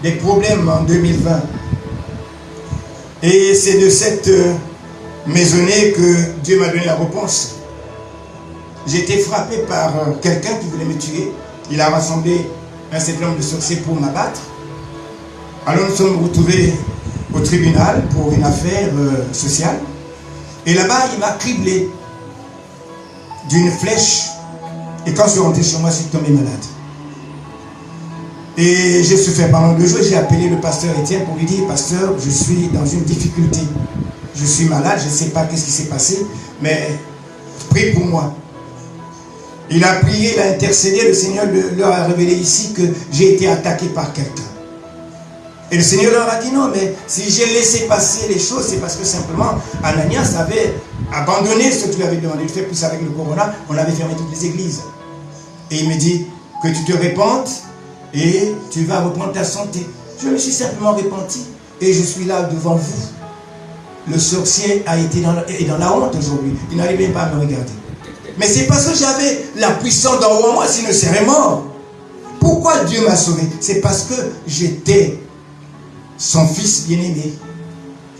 des problèmes en 2020. Et c'est de cette maisonnée que Dieu m'a donné la réponse. J'ai été frappé par quelqu'un qui voulait me tuer. Il a rassemblé un certain nombre de sorciers pour m'abattre. Alors nous sommes retrouvés au tribunal pour une affaire sociale. Et là-bas, il m'a criblé d'une flèche. Et quand je suis rentré chez moi, je suis tombé malade. Et j'ai souffert pendant 2 jours. J'ai appelé le pasteur Étienne pour lui dire: pasteur, je suis dans une difficulté. Je suis malade, je ne sais pas qu'est-ce qui s'est passé, mais prie pour moi. Il a prié, il a intercédé, le Seigneur leur a révélé ici que j'ai été attaqué par quelqu'un. Et le Seigneur leur a dit: non, mais si j'ai laissé passer les choses, c'est parce que simplement Ananias avait abandonné ce que tu lui avais demandé de faire. Plus avec le corona, on avait fermé toutes les églises. Et il me dit que tu te répandes et tu vas reprendre ta santé. Je me suis simplement repenti et je suis là devant vous. Le sorcier a été dans la honte aujourd'hui. Il n'arrive même pas à me regarder. Mais c'est parce que j'avais la puissance d'en haut en moi, sinon je serais mort. Pourquoi Dieu m'a sauvé? C'est parce que j'étais son fils bien-aimé.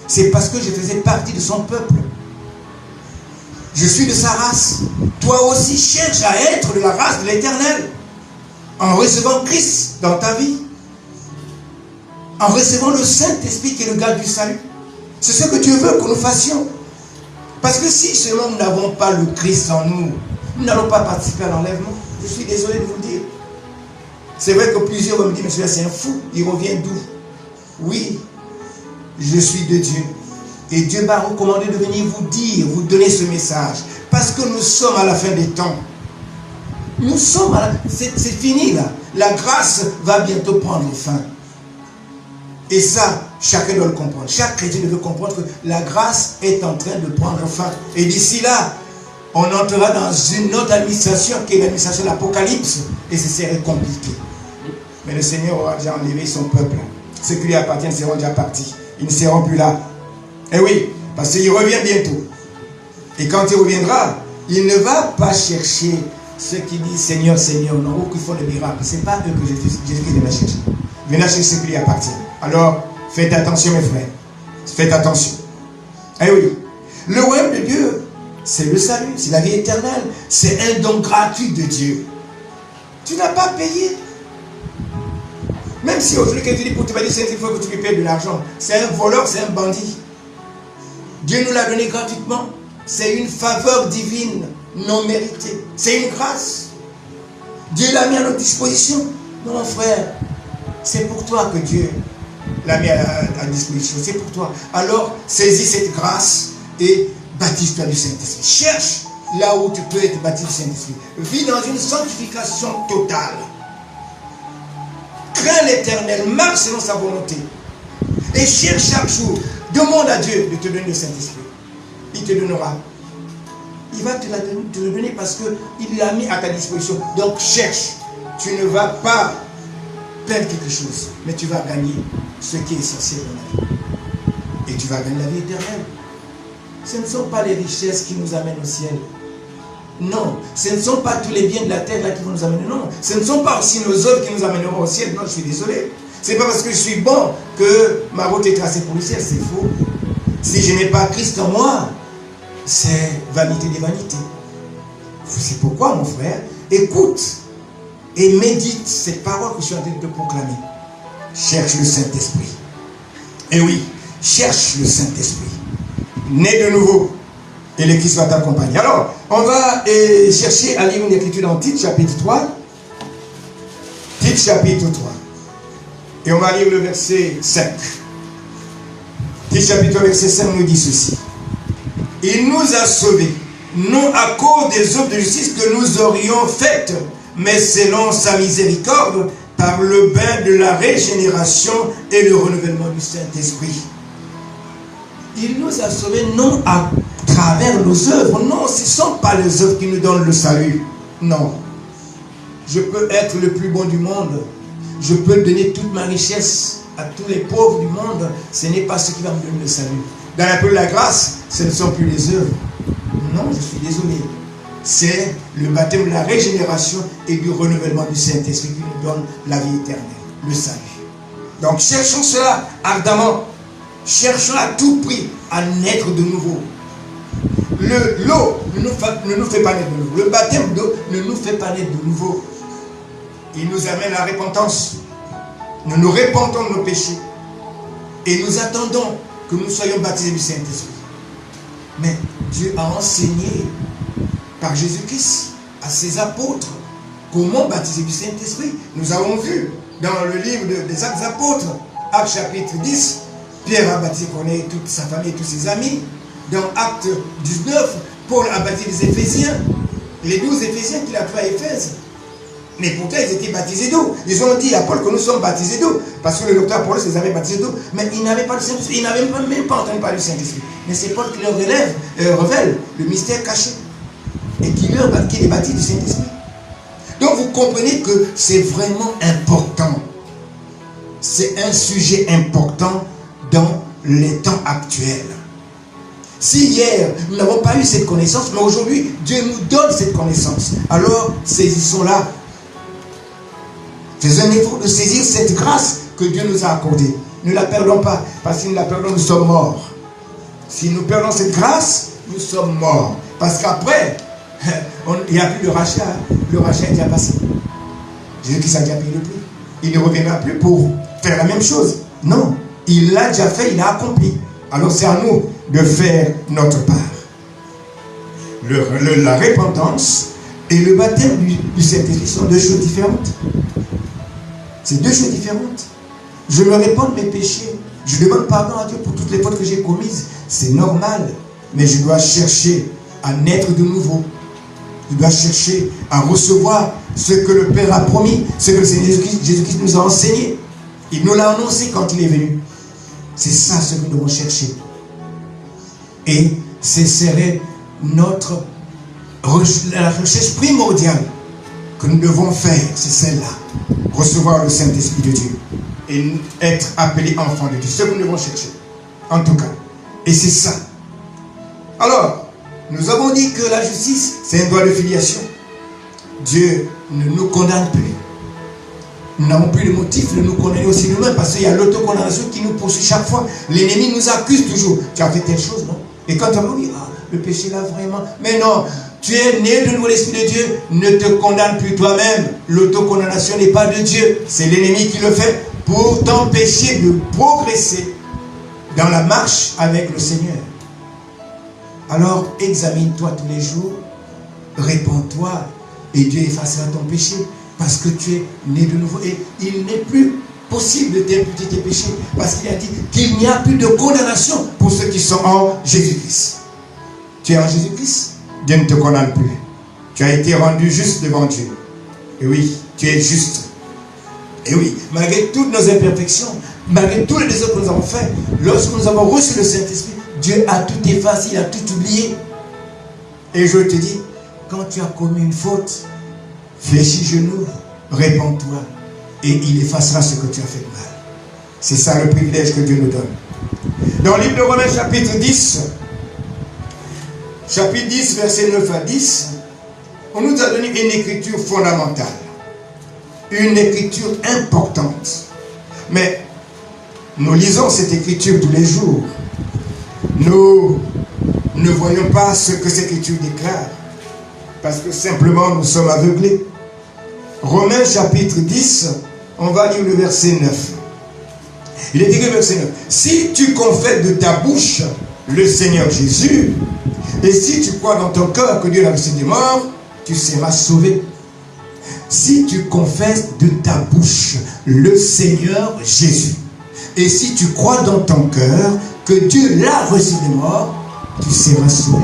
C'est parce que je faisais partie de son peuple. Je suis de sa race. Toi aussi, cherche à être de la race de l'Éternel. En recevant Christ dans ta vie. En recevant le Saint-Esprit qui est le garde du salut. C'est ce que Dieu veut que nous fassions. Parce que si seulement nous n'avons pas le Christ en nous, nous n'allons pas participer à l'enlèvement. Je suis désolé de vous le dire. C'est vrai que plusieurs vont me dire: mais celui-là c'est un fou, il revient d'où? Oui, je suis de Dieu. Et Dieu m'a recommandé de venir vous dire, vous donner ce message. Parce que nous sommes à la fin des temps. Nous sommes à la... C'est fini là. La grâce va bientôt prendre fin. Et ça, chacun doit le comprendre. Chaque chrétien doit comprendre que la grâce est en train de prendre fin. Et d'ici là, on entrera dans une autre administration qui est l'administration de l'Apocalypse. Et ce serait compliqué. Mais le Seigneur aura déjà enlevé son peuple. Ceux qui lui appartiennent seront déjà partis. Ils ne seront plus là. Et oui, parce qu'il revient bientôt. Et quand il reviendra, il ne va pas chercher ceux qui disent Seigneur, Seigneur, non, ou qui font le miracle. Ce n'est pas eux que Jésus qui va chercher. Il viendra chercher ceux qui lui appartiennent. Alors, faites attention mes frères. Faites attention. Eh oui, le royaume de Dieu, c'est le salut, c'est la vie éternelle. C'est un don gratuit de Dieu. Tu n'as pas payé. Même si aujourd'hui quelqu'un dit pour te dire il faut que tu lui payes de l'argent. C'est un voleur, c'est un bandit. Dieu nous l'a donné gratuitement. C'est une faveur divine, non méritée. C'est une grâce. Dieu l'a mis à notre disposition. Non, mon frère, c'est pour toi que Dieu l'a mis à disposition. C'est pour toi. Alors, saisis cette grâce et baptise-toi du Saint-Esprit. Cherche là où tu peux être baptisé du Saint-Esprit. Vis dans une sanctification totale. Crains l'Éternel, marche selon sa volonté. Et cherche chaque jour. Demande à Dieu de te donner le Saint-Esprit. Il te donnera. Il va te le donner parce qu'il l'a mis à ta disposition. Donc cherche. Tu ne vas pas perdre quelque chose, mais tu vas gagner ce qui est essentiel dans la vie. Et tu vas gagner la vie éternelle. Ce ne sont pas les richesses qui nous amènent au ciel. Non, ce ne sont pas tous les biens de la terre là qui vont nous amener. Non, ce ne sont pas aussi nos œuvres qui nous amèneront au ciel. Non, je suis désolé. Ce n'est pas parce que je suis bon que ma route est tracée pour le ciel. C'est faux. Si je n'ai pas Christ en moi, c'est vanité des vanités. C'est pourquoi, mon frère, écoute et médite cette parole que je suis en train de te proclamer. Cherche le Saint-Esprit. Et oui, cherche le Saint-Esprit. Né de nouveau. Et le Christ va t'accompagner. Alors, on va chercher à lire une écriture dans Tite, chapitre 3. Tite, chapitre 3. Et on va lire le verset 5. Tite, chapitre 3, verset 5 nous dit ceci. Il nous a sauvés, non à cause des œuvres de justice que nous aurions faites, mais selon sa miséricorde, par le bain de la régénération et le renouvellement du Saint-Esprit. Il nous a sauvés non à travers nos œuvres. Non, ce ne sont pas les œuvres qui nous donnent le salut. Non. Je peux être le plus bon du monde. Je peux donner toute ma richesse à tous les pauvres du monde. Ce n'est pas ce qui va me donner le salut. Dans un peu de la grâce, ce ne sont plus les œuvres. Non, je suis désolé. C'est le baptême de la régénération et du renouvellement du Saint-Esprit qui nous donne la vie éternelle, le salut. Donc cherchons cela ardemment. Cherchons à tout prix à naître de nouveau. L'eau ne nous fait pas naître de nouveau. Le baptême d'eau ne nous fait pas naître de nouveau. Il nous amène à la repentance. Nous nous repentons de nos péchés. Et nous attendons que nous soyons baptisés du Saint-Esprit. Mais Dieu a enseigné par Jésus-Christ à ses apôtres comment baptiser du Saint-Esprit. Nous avons vu dans le livre des Actes des Apôtres, Actes chapitre 10, Pierre a baptisé toute sa famille et tous ses amis. Dans Acte 19, Paul a baptisé les Éphésiens, les 12 Éphésiens qu'il a pris à Éphèse. Mais pourtant, ils étaient baptisés d'eau. Ils ont dit à Paul que nous sommes baptisés d'eau. Parce que le docteur Paul les avait baptisés d'eau. Mais ils n'avaient pas le Saint-Esprit. Ils n'avaient même pas entendu parler du Saint-Esprit. Mais c'est Paul qui leur révèle le mystère caché. Et qui les baptise du Saint-Esprit. Donc vous comprenez que c'est vraiment important. C'est un sujet important dans les temps actuels. Si hier, nous n'avons pas eu cette connaissance, mais aujourd'hui, Dieu nous donne cette connaissance. Alors, saisissons-la. Faisons un effort de saisir cette grâce que Dieu nous a accordée. Ne la perdons pas, parce que si nous la perdons, nous sommes morts. Si nous perdons cette grâce, nous sommes morts. Parce qu'après, il n'y a plus de rachat. Le rachat est déjà passé. Jésus-Christ a déjà payé le prix. Il ne reviendra plus pour faire la même chose. Non, il l'a déjà fait, il l'a accompli. Alors c'est à nous de faire notre part. La repentance et le baptême du Saint-Esprit sont deux choses différentes. C'est deux choses différentes. Je me répands de mes péchés. Je demande pardon à Dieu pour toutes les fautes que j'ai commises. C'est normal. Mais je dois chercher à naître de nouveau. Je dois chercher à recevoir ce que le Père a promis, ce que le Seigneur Jésus-Christ nous a enseigné. Il nous l'a annoncé quand il est venu. C'est ça ce que nous devons chercher. Et ce serait la recherche primordiale que nous devons faire, c'est celle-là. Recevoir le Saint-Esprit de Dieu et être appelé enfant de Dieu. C'est ce que nous devons chercher. En tout cas. Et c'est ça. Alors, nous avons dit que la justice, c'est un droit de filiation. Dieu ne nous condamne plus. Nous n'avons plus de motif de nous condamner aussi nous-mêmes parce qu'il y a l'autocondamnation qui nous poursuit chaque fois. L'ennemi nous accuse toujours. Tu as fait telle chose, non? Et quand on nous dit, le péché là vraiment. Mais non, tu es né de nouveau l'Esprit de Dieu. Ne te condamne plus toi-même. L'autocondamnation n'est pas de Dieu. C'est l'ennemi qui le fait pour t'empêcher de progresser dans la marche avec le Seigneur. Alors examine-toi tous les jours. Réponds-toi. Et Dieu effacera ton péché. Parce que tu es né de nouveau. Et il n'est plus possible de t'imputer tes péchés. Parce qu'il a dit qu'il n'y a plus de condamnation pour ceux qui sont en Jésus-Christ. Tu es en Jésus-Christ. Dieu ne te condamne plus. Tu as été rendu juste devant Dieu. Et oui, tu es juste. Et oui, malgré toutes nos imperfections, malgré tous les désirs que nous avons faits, lorsque nous avons reçu le Saint-Esprit, Dieu a tout effacé, il a tout oublié. Et je te dis, quand tu as commis une faute, fléchis genoux, répands-toi, et il effacera ce que tu as fait de mal. C'est ça le privilège que Dieu nous donne. Dans le livre de Romains chapitre 10, versets 9 à 10, on nous a donné une écriture fondamentale, une écriture importante. Mais nous lisons cette écriture tous les jours. Nous ne voyons pas ce que cette écriture déclare, parce que simplement nous sommes aveuglés. Romains chapitre 10, on va lire le verset 9. Il est écrit verset 9. Si tu confesses de ta bouche le Seigneur Jésus, et si tu crois dans ton cœur que Dieu l'a ressuscité des morts, tu seras sauvé. Si tu confesses de ta bouche le Seigneur Jésus, et si tu crois dans ton cœur que Dieu l'a ressuscité des morts, tu seras sauvé.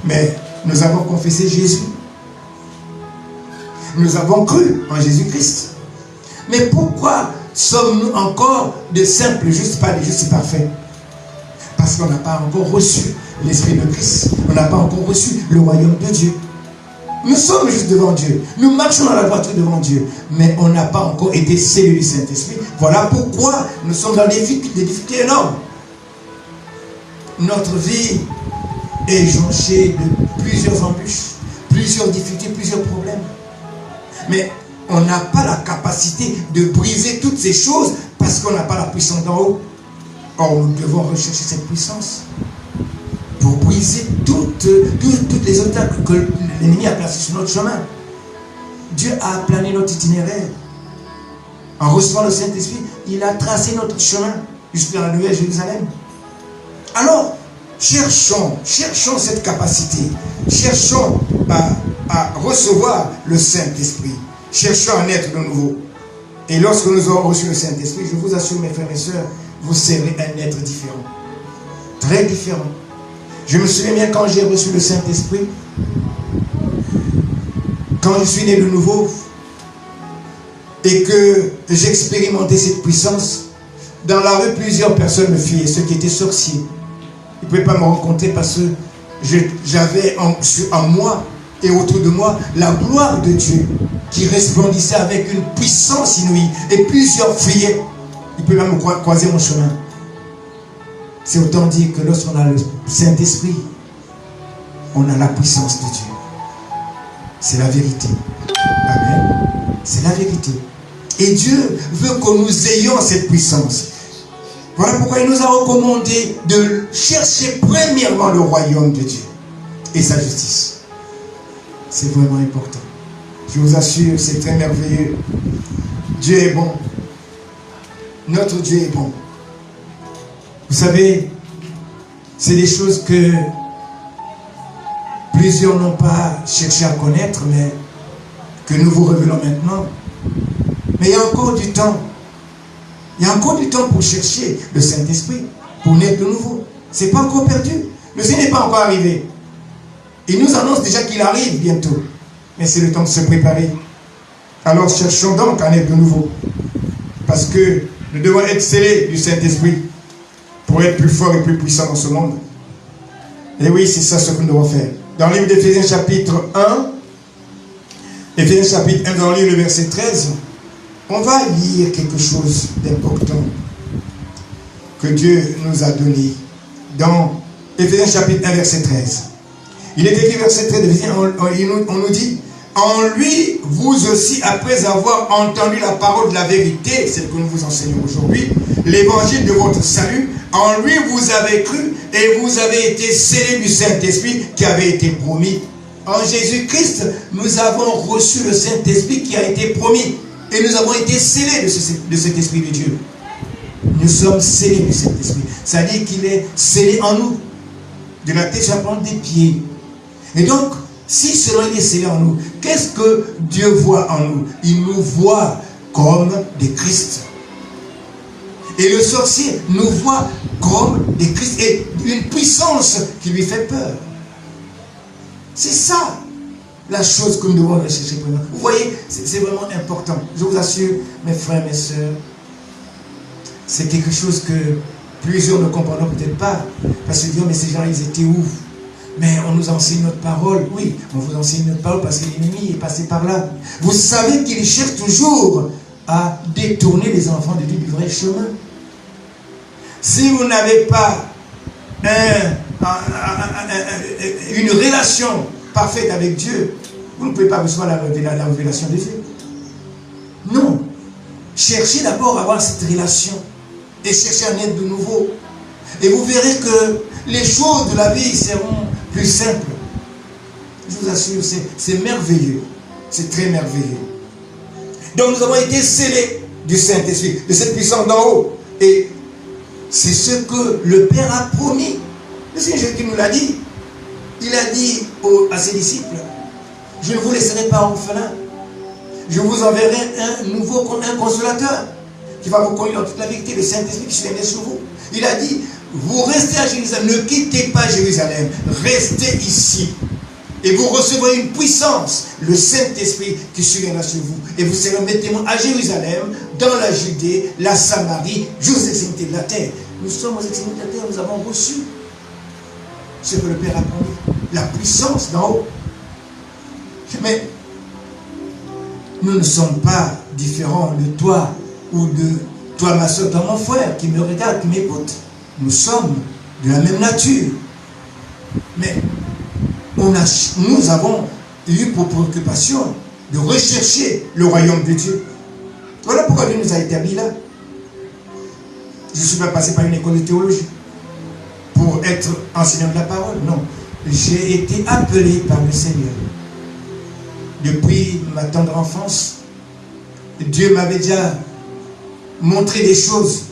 Mais nous avons confessé Jésus. Nous avons cru en Jésus-Christ. Mais pourquoi sommes-nous encore de simples justes, pas des justes parfaits? Parce qu'on n'a pas encore reçu l'Esprit de Christ. On n'a pas encore reçu le royaume de Dieu. Nous sommes juste devant Dieu. Nous marchons dans la droiture devant Dieu. Mais on n'a pas encore été scellés du Saint-Esprit. Voilà pourquoi nous sommes dans des difficultés énormes. Notre vie est jonchée de plusieurs embûches, plusieurs difficultés, plusieurs problèmes. Mais on n'a pas la capacité de briser toutes ces choses parce qu'on n'a pas la puissance d'en haut. Or, nous devons rechercher cette puissance pour briser toutes les obstacles que l'ennemi a placés sur notre chemin. Dieu a aplané notre itinéraire. En recevant le Saint-Esprit, il a tracé notre chemin jusqu'à la Nouvelle Jérusalem. Alors, cherchons cette capacité. Cherchons à recevoir le Saint-Esprit. Cherchons à naître de nouveau. Et lorsque nous aurons reçu le Saint-Esprit, je vous assure, mes frères et sœurs, vous serez un être différent. Très différent. Je me souviens bien quand j'ai reçu le Saint-Esprit, quand je suis né de nouveau, et que j'expérimentais cette puissance, dans la rue, plusieurs personnes me fuyaient, ceux qui étaient sorciers. Ils ne pouvaient pas me rencontrer parce que j'avais en moi et autour de moi la gloire de Dieu qui resplendissait avec une puissance inouïe. Et plusieurs fuyaient. Ils ne pouvaient pas me croiser mon chemin. C'est autant dire que lorsqu'on a le Saint-Esprit, on a la puissance de Dieu. C'est la vérité. Amen. C'est la vérité. Et Dieu veut que nous ayons cette puissance. Voilà pourquoi il nous a recommandé de chercher premièrement le royaume de Dieu et sa justice. C'est vraiment important. Je vous assure, c'est très merveilleux. Dieu est bon. Notre Dieu est bon. Vous savez, c'est des choses que plusieurs n'ont pas cherché à connaître, mais que nous vous révélons maintenant. Mais il y a encore du temps. Il y a encore du temps pour chercher le Saint-Esprit, pour naître de nouveau. Ce n'est pas encore perdu. Le Seigneur n'est pas encore arrivé. Il nous annonce déjà qu'il arrive bientôt. Mais c'est le temps de se préparer. Alors cherchons donc à naître de nouveau. Parce que nous devons être scellés du Saint-Esprit pour être plus forts et plus puissants dans ce monde. Et oui, c'est ça ce que nous devons faire. Dans le livre d'Éphésiens chapitre 1, Éphésiens chapitre 1, dans le livre le verset 13, on va lire quelque chose d'important que Dieu nous a donné. Dans Éphésiens chapitre 1, verset 13. Il est écrit verset 13 on nous dit: en lui, vous aussi, après avoir entendu la parole de la vérité, celle que nous vous enseignons aujourd'hui, l'évangile de votre salut, en lui vous avez cru et vous avez été scellés du Saint-Esprit qui avait été promis. En Jésus-Christ, nous avons reçu le Saint-Esprit qui a été promis. Et nous avons été scellés de cet Esprit de Dieu. Nous sommes scellés du Saint-Esprit. Ça dit qu'il est scellé en nous. De la tête jusqu'à la plante des pieds. Et donc, si cela est scellé en nous, qu'est-ce que Dieu voit en nous? Il nous voit comme des Christ. Et le sorcier nous voit comme des Christ. Et une puissance qui lui fait peur. C'est ça la chose que nous devons rechercher. Vous voyez, c'est vraiment important. Je vous assure, mes frères, mes sœurs, c'est quelque chose que plusieurs ne comprendront peut-être pas. Parce que Dieu, mais ces gens, ils étaient où? Mais on nous enseigne notre parole. Oui, on vous enseigne notre parole parce que l'ennemi est passé par là. Vous savez qu'il cherche toujours à détourner les enfants de Dieu du vrai chemin. Si vous n'avez pas une relation parfaite avec Dieu, vous ne pouvez pas recevoir la révélation de Dieu. Non. Cherchez d'abord à avoir cette relation et cherchez à naître de nouveau. Et vous verrez que les choses de la vie seront plus simples. Je vous assure, c'est merveilleux. C'est très merveilleux. Donc nous avons été scellés du Saint-Esprit, de cette puissance d'en haut. Et c'est ce que le Père a promis. Le Seigneur Jésus nous l'a dit. Il a dit à ses disciples, je ne vous laisserai pas orphelins. Je vous enverrai un consolateur qui va vous conduire dans toute la vérité, le Saint-Esprit qui viendra sur vous. Il a dit, vous restez à Jérusalem, ne quittez pas Jérusalem, restez ici. Et vous recevrez une puissance, le Saint-Esprit qui surviendra sur vous. Et vous serez mes témoins à Jérusalem, dans la Judée, la Samarie, jusqu'aux extrémités de la terre. Nous sommes aux extrémités de la terre, nous avons reçu ce que le Père a promis, la puissance d'en haut. Mais nous ne sommes pas différents de toi ou de toi, ma soeur, toi, mon frère, qui me regarde, qui m'écoute. Nous sommes de la même nature. Mais nous avons eu pour préoccupation de rechercher le royaume de Dieu. Voilà pourquoi Dieu nous a établis là. Je ne suis pas passé par une école de théologie pour être enseignant de la parole. Non. J'ai été appelé par le Seigneur. Depuis ma tendre enfance, Dieu m'avait déjà montré des choses.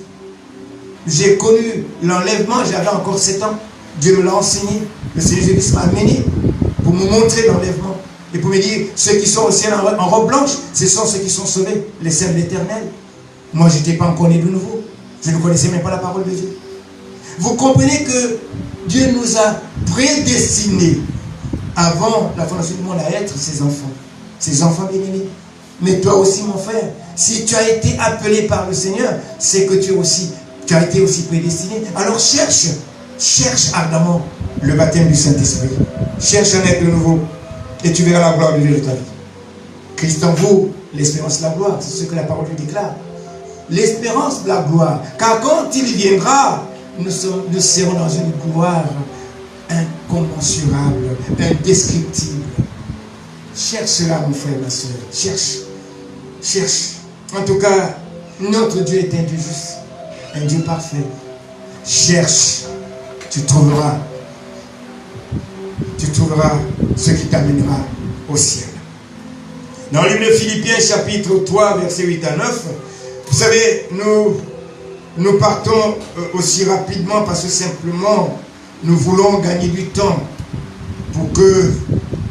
J'ai connu l'enlèvement, j'avais encore 7 ans. Dieu me l'a enseigné. Le Seigneur Jésus m'a amené pour me montrer l'enlèvement. Et pour me dire, ceux qui sont au ciel en robe blanche, ce sont ceux qui sont sauvés, les servants de l'Éternel. Moi, je n'étais pas encore né de nouveau. Je ne connaissais même pas la parole de Dieu. Vous comprenez que Dieu nous a prédestinés avant la fondation du monde à être ses enfants bien-aimés. Mais toi aussi, mon frère, si tu as été appelé par le Seigneur, c'est que tu as été aussi prédestiné. Alors cherche ardemment le baptême du Saint-Esprit. Cherche à naître de nouveau et tu verras la gloire de Dieu de ta vie. Christ en vous, l'espérance de la gloire, c'est ce que la parole lui déclare. L'espérance de la gloire. Car quand il viendra, nous serons dans une gloire incommensurable, indescriptible. Cherche cela, mon frère, ma soeur. Cherche. En tout cas, notre Dieu est un Dieu juste, un Dieu parfait. Cherche, tu trouveras ce qui t'amènera au ciel. Dans le livre de Philippiens, chapitre 3, versets 8 à 9, vous savez, nous partons aussi rapidement parce que simplement, nous voulons gagner du temps pour que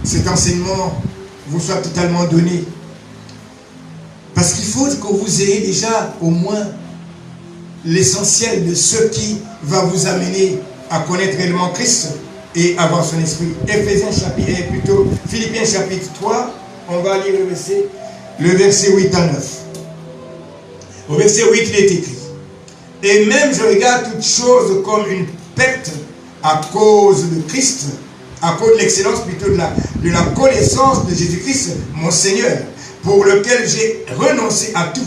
cet enseignement vous soit totalement donné. Parce qu'il faut que vous ayez déjà au moins l'essentiel de ce qui va vous amener à connaître réellement Christ et avoir son esprit. Philippiens chapitre 3, on va lire le verset 8 à 9. Au verset 8, il est écrit: et même je regarde toutes choses comme une perte à cause de Christ, à cause de l'excellence plutôt de la connaissance de Jésus-Christ, mon Seigneur, pour lequel j'ai renoncé à tout.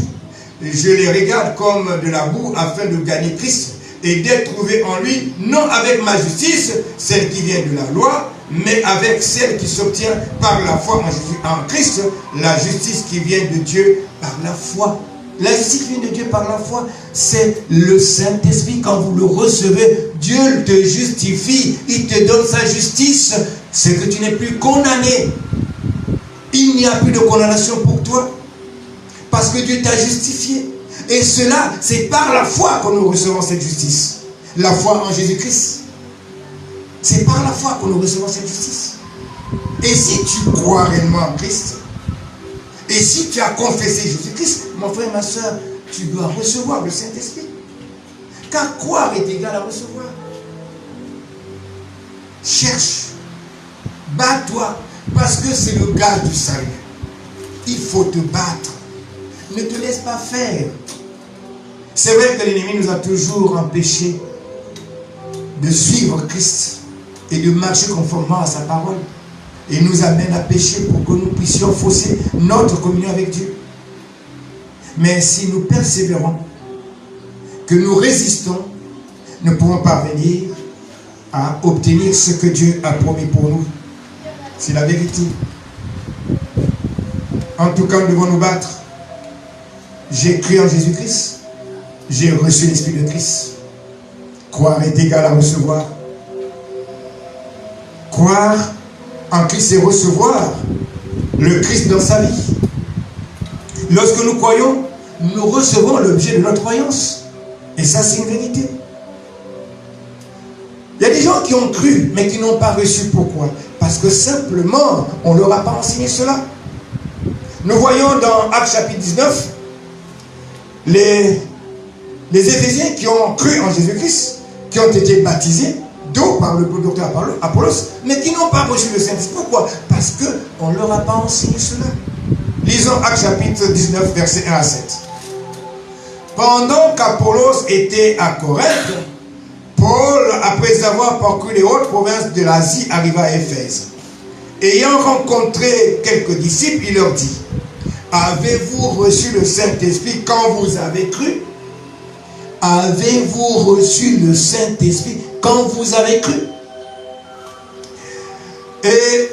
Je les regarde comme de la boue afin de gagner Christ et d'être trouvé en lui, non avec ma justice, celle qui vient de la loi, mais avec celle qui s'obtient par la foi en Christ, la justice qui vient de Dieu par la foi. La justice qui vient de Dieu par la foi, c'est le Saint-Esprit. Quand vous le recevez, Dieu te justifie, il te donne sa justice, c'est que tu n'es plus condamné. Il n'y a plus de condamnation pour toi, parce que Dieu t'a justifié. Et cela, c'est par la foi que nous recevons cette justice. La foi en Jésus-Christ. C'est par la foi que nous recevons cette justice. Et si tu crois réellement en Christ, et si tu as confessé Jésus-Christ, mon frère et ma soeur, tu dois recevoir le Saint-Esprit. Car croire est égal à recevoir. Cherche Bats-toi, parce que c'est le gage du salut. Il faut te battre. Ne te laisse pas faire. C'est vrai que l'ennemi nous a toujours empêchés de suivre Christ et de marcher conformément à sa parole. Et nous amène à pécher pour que nous puissions fausser notre communion avec Dieu. Mais si nous persévérons, que nous résistons, nous pourrons parvenir à obtenir ce que Dieu a promis pour nous. C'est la vérité. En tout cas, nous devons nous battre. J'ai cru en Jésus-Christ. J'ai reçu l'Esprit de Christ. Croire est égal à recevoir. Croire en Christ, c'est recevoir le Christ dans sa vie. Lorsque nous croyons, nous recevons l'objet de notre croyance. Et ça, c'est une vérité. Il y a des gens qui ont cru, mais qui n'ont pas reçu. Pourquoi? Parce que simplement, on ne leur a pas enseigné cela. Nous voyons dans Actes chapitre 19, les Éphésiens qui ont cru en Jésus-Christ, qui ont été baptisés d'eau par le docteur Apollos, mais qui n'ont pas reçu le Saint-Esprit. Pourquoi? Parce qu'on ne leur a pas enseigné cela. Lisons Actes chapitre 19, versets 1 à 7. Pendant qu'Apollos était à Corinthe, Paul, après avoir parcouru les hautes provinces de l'Asie, arriva à Éphèse. Ayant rencontré quelques disciples, il leur dit: avez-vous reçu le Saint-Esprit quand vous avez cru? Avez-vous reçu le Saint-Esprit quand vous avez cru? Et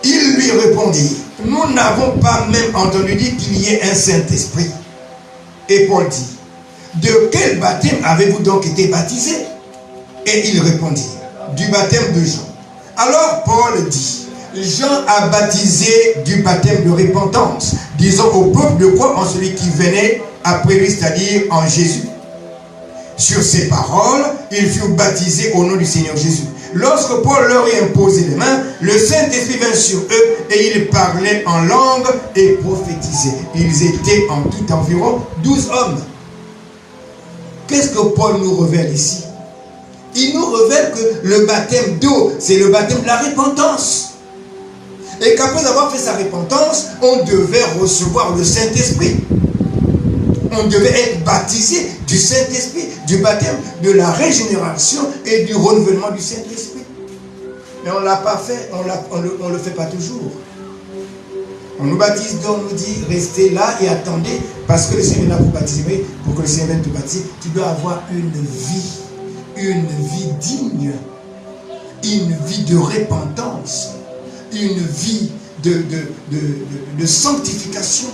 ils lui répondirent: nous n'avons pas même entendu dire qu'il y ait un Saint-Esprit. Et Paul dit: de quel baptême avez-vous donc été baptisés? Et ils répondirent: du baptême de Jean. Alors Paul dit: Jean a baptisé du baptême de repentance, disant au peuple de croire en celui qui venait après lui, c'est-à-dire en Jésus. Sur ces paroles, ils furent baptisés au nom du Seigneur Jésus. Lorsque Paul leur eut imposé les mains, le Saint-Esprit vint sur eux et ils parlaient en langue et prophétisaient. Ils étaient en tout environ 12 hommes. Qu'est-ce que Paul nous révèle ici? Il nous révèle que le baptême d'eau, c'est le baptême de la repentance. Et qu'après avoir fait sa repentance, on devait recevoir le Saint-Esprit. On devait être baptisé du Saint-Esprit, du baptême de la régénération et du renouvellement du Saint-Esprit. Mais on ne l'a pas fait, on ne le fait pas toujours. On nous baptise, donc on nous dit restez là et attendez, parce que le Seigneur va vous baptiser. Mais pour que le Seigneur vienne te baptiser, tu dois avoir une vie digne, une vie de repentance, une vie de sanctification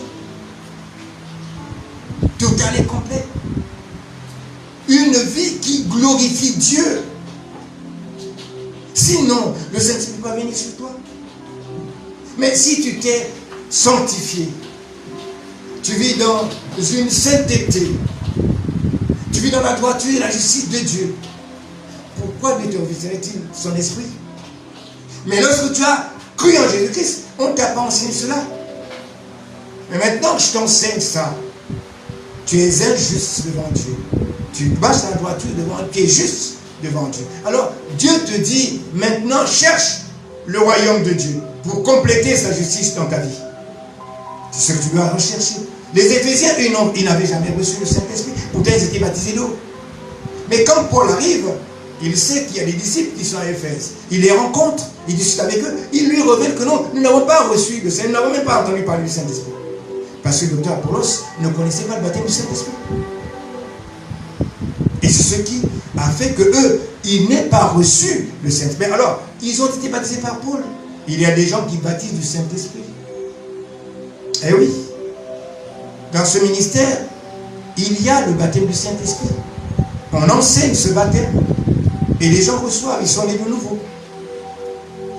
totale et complète. Une vie qui glorifie Dieu. Sinon, le Saint-Esprit ne peut pas venir sur toi. Mais si tu t'es sanctifié, tu vis dans une sainteté, tu vis dans la droiture et la justice de Dieu, pourquoi Dieu te reviserait-il son esprit? Mais lorsque tu as cru en Jésus-Christ, on ne t'a pas enseigné cela. Mais maintenant que je t'enseigne ça, tu es injuste devant Dieu. Tu marches la droiture devant Dieu, tu es juste devant Dieu. Alors, Dieu te dit, maintenant cherche le royaume de Dieu pour compléter sa justice dans ta vie. C'est ce que tu dois rechercher. Les Éphésiens, ils n'avaient jamais reçu le Saint-Esprit. Pourtant, ils étaient baptisés d'eau. Mais quand Paul arrive, il sait qu'il y a des disciples qui sont à Éphèse. Il les rencontre, il discute avec eux. Il lui révèle que non, nous n'avons pas reçu le Saint-Esprit, nous n'avons même pas entendu parler du Saint-Esprit. Parce que le docteur Apollos ne connaissait pas le baptême du Saint-Esprit. Et c'est ce qui a fait que eux, ils n'aient pas reçu le Saint-Esprit. Alors, ils ont été baptisés par Paul. Il y a des gens qui baptisent du Saint-Esprit. Eh oui. Dans ce ministère, il y a le baptême du Saint-Esprit. On enseigne ce baptême. Et les gens reçoivent, ils sont nés de nouveau.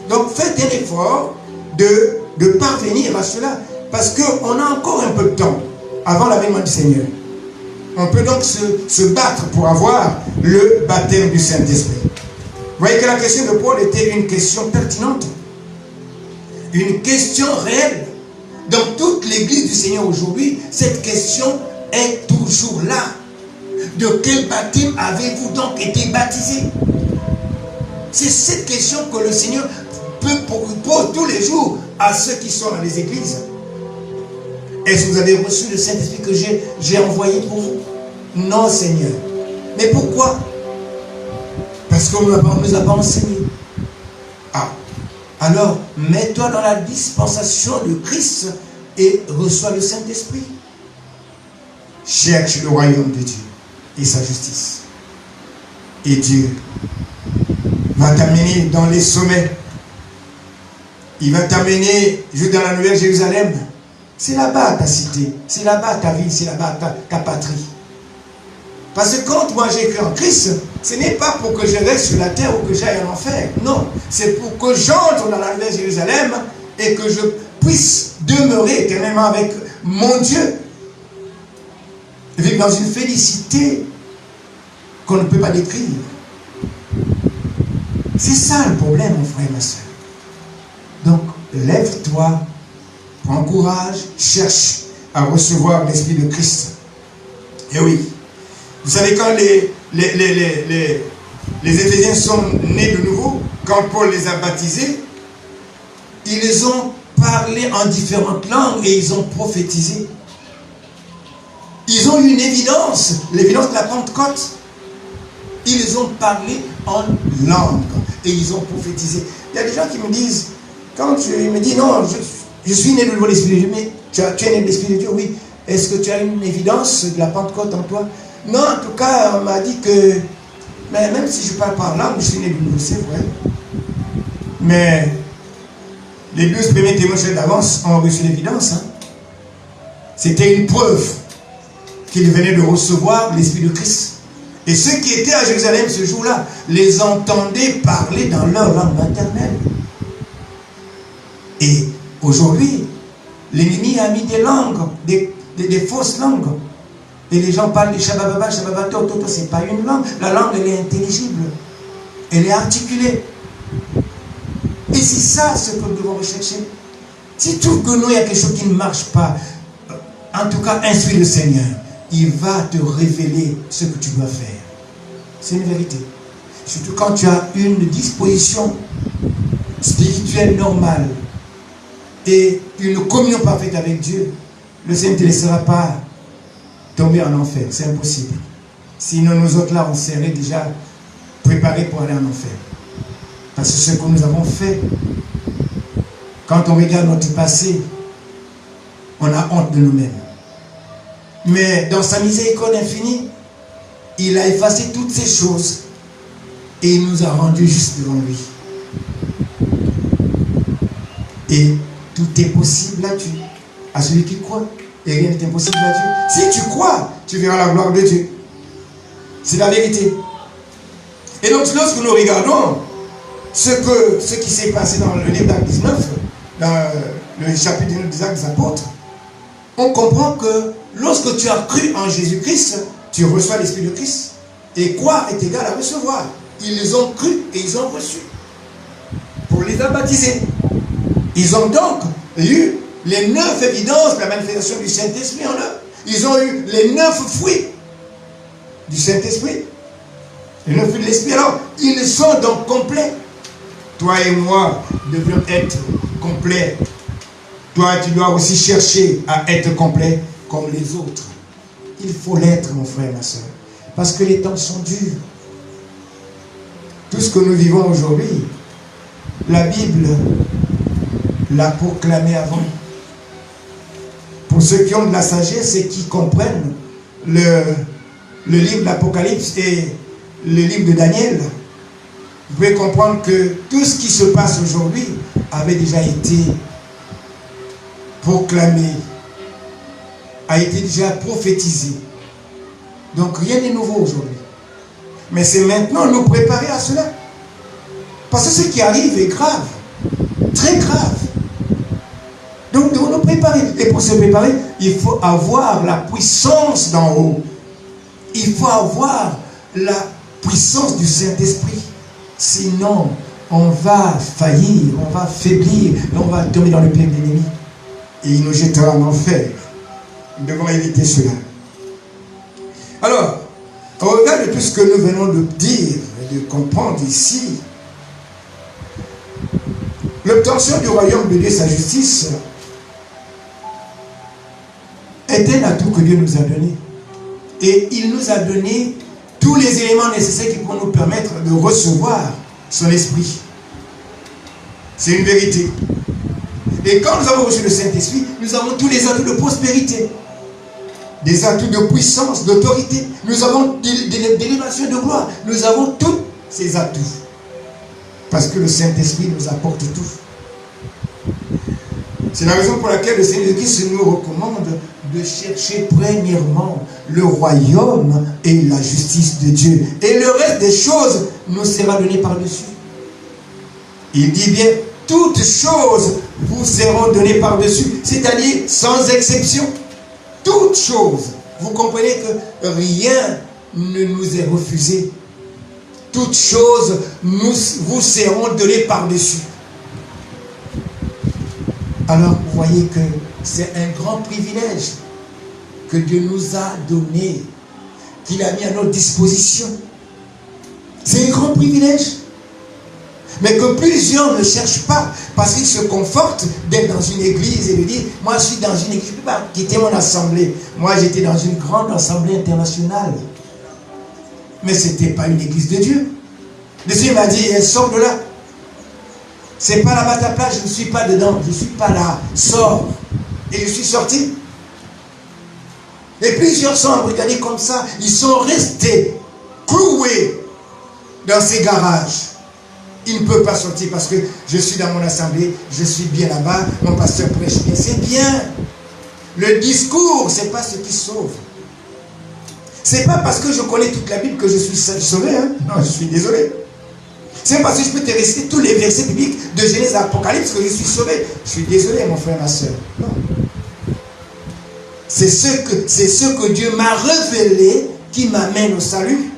Donc faites un effort de parvenir à cela. Parce qu'on a encore un peu de temps avant l'avènement du Seigneur. On peut donc se battre pour avoir le baptême du Saint-Esprit. Vous voyez que la question de Paul était une question pertinente. Une question réelle. Dans toute l'église du Seigneur aujourd'hui, cette question est toujours là. De quel baptême avez-vous donc été baptisé? C'est cette question que le Seigneur pose tous les jours à ceux qui sont dans les églises. Est-ce que vous avez reçu le Saint-Esprit que j'ai envoyé pour vous? Non, Seigneur. Mais pourquoi? Parce qu'on ne nous a pas enseigné. Ah. Alors, mets-toi dans la dispensation de Christ et reçois le Saint-Esprit. Cherche le royaume de Dieu et sa justice. Et Dieu va t'amener dans les sommets. Il va t'amener dans la Nouvelle Jérusalem. C'est là-bas ta cité, c'est là-bas ta ville, c'est là-bas ta patrie. Parce que quand moi j'ai cru en Christ, ce n'est pas pour que je reste sur la terre ou que j'aille en enfer. Non, c'est pour que j'entre dans la Nouvelle Jérusalem et que je puisse demeurer éternellement avec mon Dieu. Vivre dans une félicité qu'on ne peut pas décrire. C'est ça le problème, mon frère et ma soeur. Donc, lève-toi, prends courage, cherche à recevoir l'Esprit de Christ. Et oui, vous savez, quand les Éphésiens sont nés de nouveau, quand Paul les a baptisés, ils ont parlé en différentes langues et ils ont prophétisé. Ils ont eu une évidence, l'évidence de la Pentecôte. Ils ont parlé en langue et ils ont prophétisé. Il y a des gens qui me disent, quand ils me disent, non, je suis né de nouveau de l'Esprit de Dieu, mais tu es né de l'Esprit de Dieu, oui. Est-ce que tu as une évidence de la Pentecôte en toi? Non, en tout cas, on m'a dit que, mais même si je parle par langue, je suis né de nouveau, c'est vrai. Mais les 12 premiers témoins d'avance ont reçu l'évidence. Hein. C'était une preuve qu'ils venaient de recevoir l'Esprit de Christ. Et ceux qui étaient à Jérusalem ce jour-là les entendaient parler dans leur langue maternelle. Et aujourd'hui, l'ennemi a mis des langues, des fausses langues. Et les gens parlent de Shabababa, Shababato, Toto, c'est pas une langue. La langue, elle est intelligible. Elle est articulée. Et c'est ça ce que nous devons rechercher. Si tout que nous, il y a quelque chose qui ne marche pas, en tout cas, instruis le Seigneur. Il va te révéler ce que tu dois faire. C'est une vérité. Surtout quand tu as une disposition spirituelle normale et une communion parfaite avec Dieu, le Seigneur ne te laissera pas tomber en enfer. C'est impossible. Sinon, nous autres là, on serait déjà préparés pour aller en enfer. Parce que ce que nous avons fait, quand on regarde notre passé, on a honte de nous-mêmes. Mais dans sa miséricorde infinie, il a effacé toutes ces choses et il nous a rendus juste devant lui. Et tout est possible à Dieu, à celui qui croit. Et rien n'est impossible à Dieu. Si tu crois, tu verras la gloire de Dieu. C'est la vérité. Et donc, lorsque nous regardons ce qui s'est passé dans le livre d'Actes 19, dans le chapitre des Actes des Apôtres, on comprend que lorsque tu as cru en Jésus-Christ, tu reçois l'Esprit de Christ. Et croire est égal à recevoir. Ils ont cru et ils ont reçu. Pour les a baptisés. Ils ont donc eu les 9 évidences de la manifestation du Saint-Esprit en eux. Ils ont eu les 9 fruits du Saint-Esprit. Les 9 fruits de l'Esprit. Alors, ils sont donc complets. Toi et moi devions être complets. Toi, tu dois aussi chercher à être complet comme les autres. Il faut l'être, mon frère, ma soeur. Parce que les temps sont durs. Tout ce que nous vivons aujourd'hui, la Bible l'a proclamé avant. Pour ceux qui ont de la sagesse et qui comprennent le livre de l'Apocalypse et le livre de Daniel, vous pouvez comprendre que tout ce qui se passe aujourd'hui avait déjà été proclamé, a été déjà prophétisé. Donc rien n'est nouveau aujourd'hui. Mais c'est maintenant nous préparer à cela. Parce que ce qui arrive est grave. Très grave. Donc nous devons nous préparer. Et pour se préparer, il faut avoir la puissance d'en haut. Il faut avoir la puissance du Saint-Esprit. Sinon, on va faillir, on va faiblir, et on va tomber dans le pied de l'ennemi. Et il nous jettera en enfer. Nous devons éviter cela. Alors, au regard de tout ce que nous venons de dire et de comprendre ici, L'obtention du royaume de Dieu, sa justice, est un atout que Dieu nous a donné. Et il nous a donné tous les éléments nécessaires qui pourront nous permettre de recevoir son esprit. C'est une vérité. Et quand nous avons reçu le Saint-Esprit, nous avons tous les atouts de prospérité, des atouts de puissance, d'autorité. Nous avons d'élévation de gloire. Nous avons tous ces atouts. Parce que le Saint-Esprit nous apporte tout. C'est la raison pour laquelle le Seigneur Jésus nous recommande de chercher premièrement le royaume et la justice de Dieu. Et le reste des choses nous sera donné par-dessus. Il dit bien, toutes choses vous seront données par-dessus. C'est-à-dire sans exception. Toutes choses. Vous comprenez que rien ne nous est refusé. Toutes choses vous seront données par-dessus. Alors, vous voyez que c'est un grand privilège que Dieu nous a donné, qu'il a mis à notre disposition. C'est un grand privilège. Mais que plusieurs ne cherchent pas, parce qu'ils se confortent d'être dans une église et de dire, moi je suis dans une église, je ne peux pas quitter mon assemblée. Moi j'étais dans une grande assemblée internationale. Mais ce n'était pas une église de Dieu. Le Seigneur m'a dit, sors de là. C'est pas là-bas ta place, je ne suis pas dedans, je ne suis pas là, sors. Et je suis sorti. Et plusieurs sont embrigadés comme ça, ils sont restés cloués dans ces garages. Ils ne peuvent pas sortir parce que je suis dans mon assemblée, je suis bien là-bas, mon pasteur prêche bien, c'est bien. Le discours, ce n'est pas ce qui sauve. Ce n'est pas parce que je connais toute la Bible que je suis sauvé, hein? Non, je suis désolé. C'est parce que je peux te réciter tous les versets bibliques de Genèse à Apocalypse que je suis sauvé. Je suis désolé, mon frère, ma soeur. Non. C'est ce que Dieu m'a révélé qui m'amène au salut.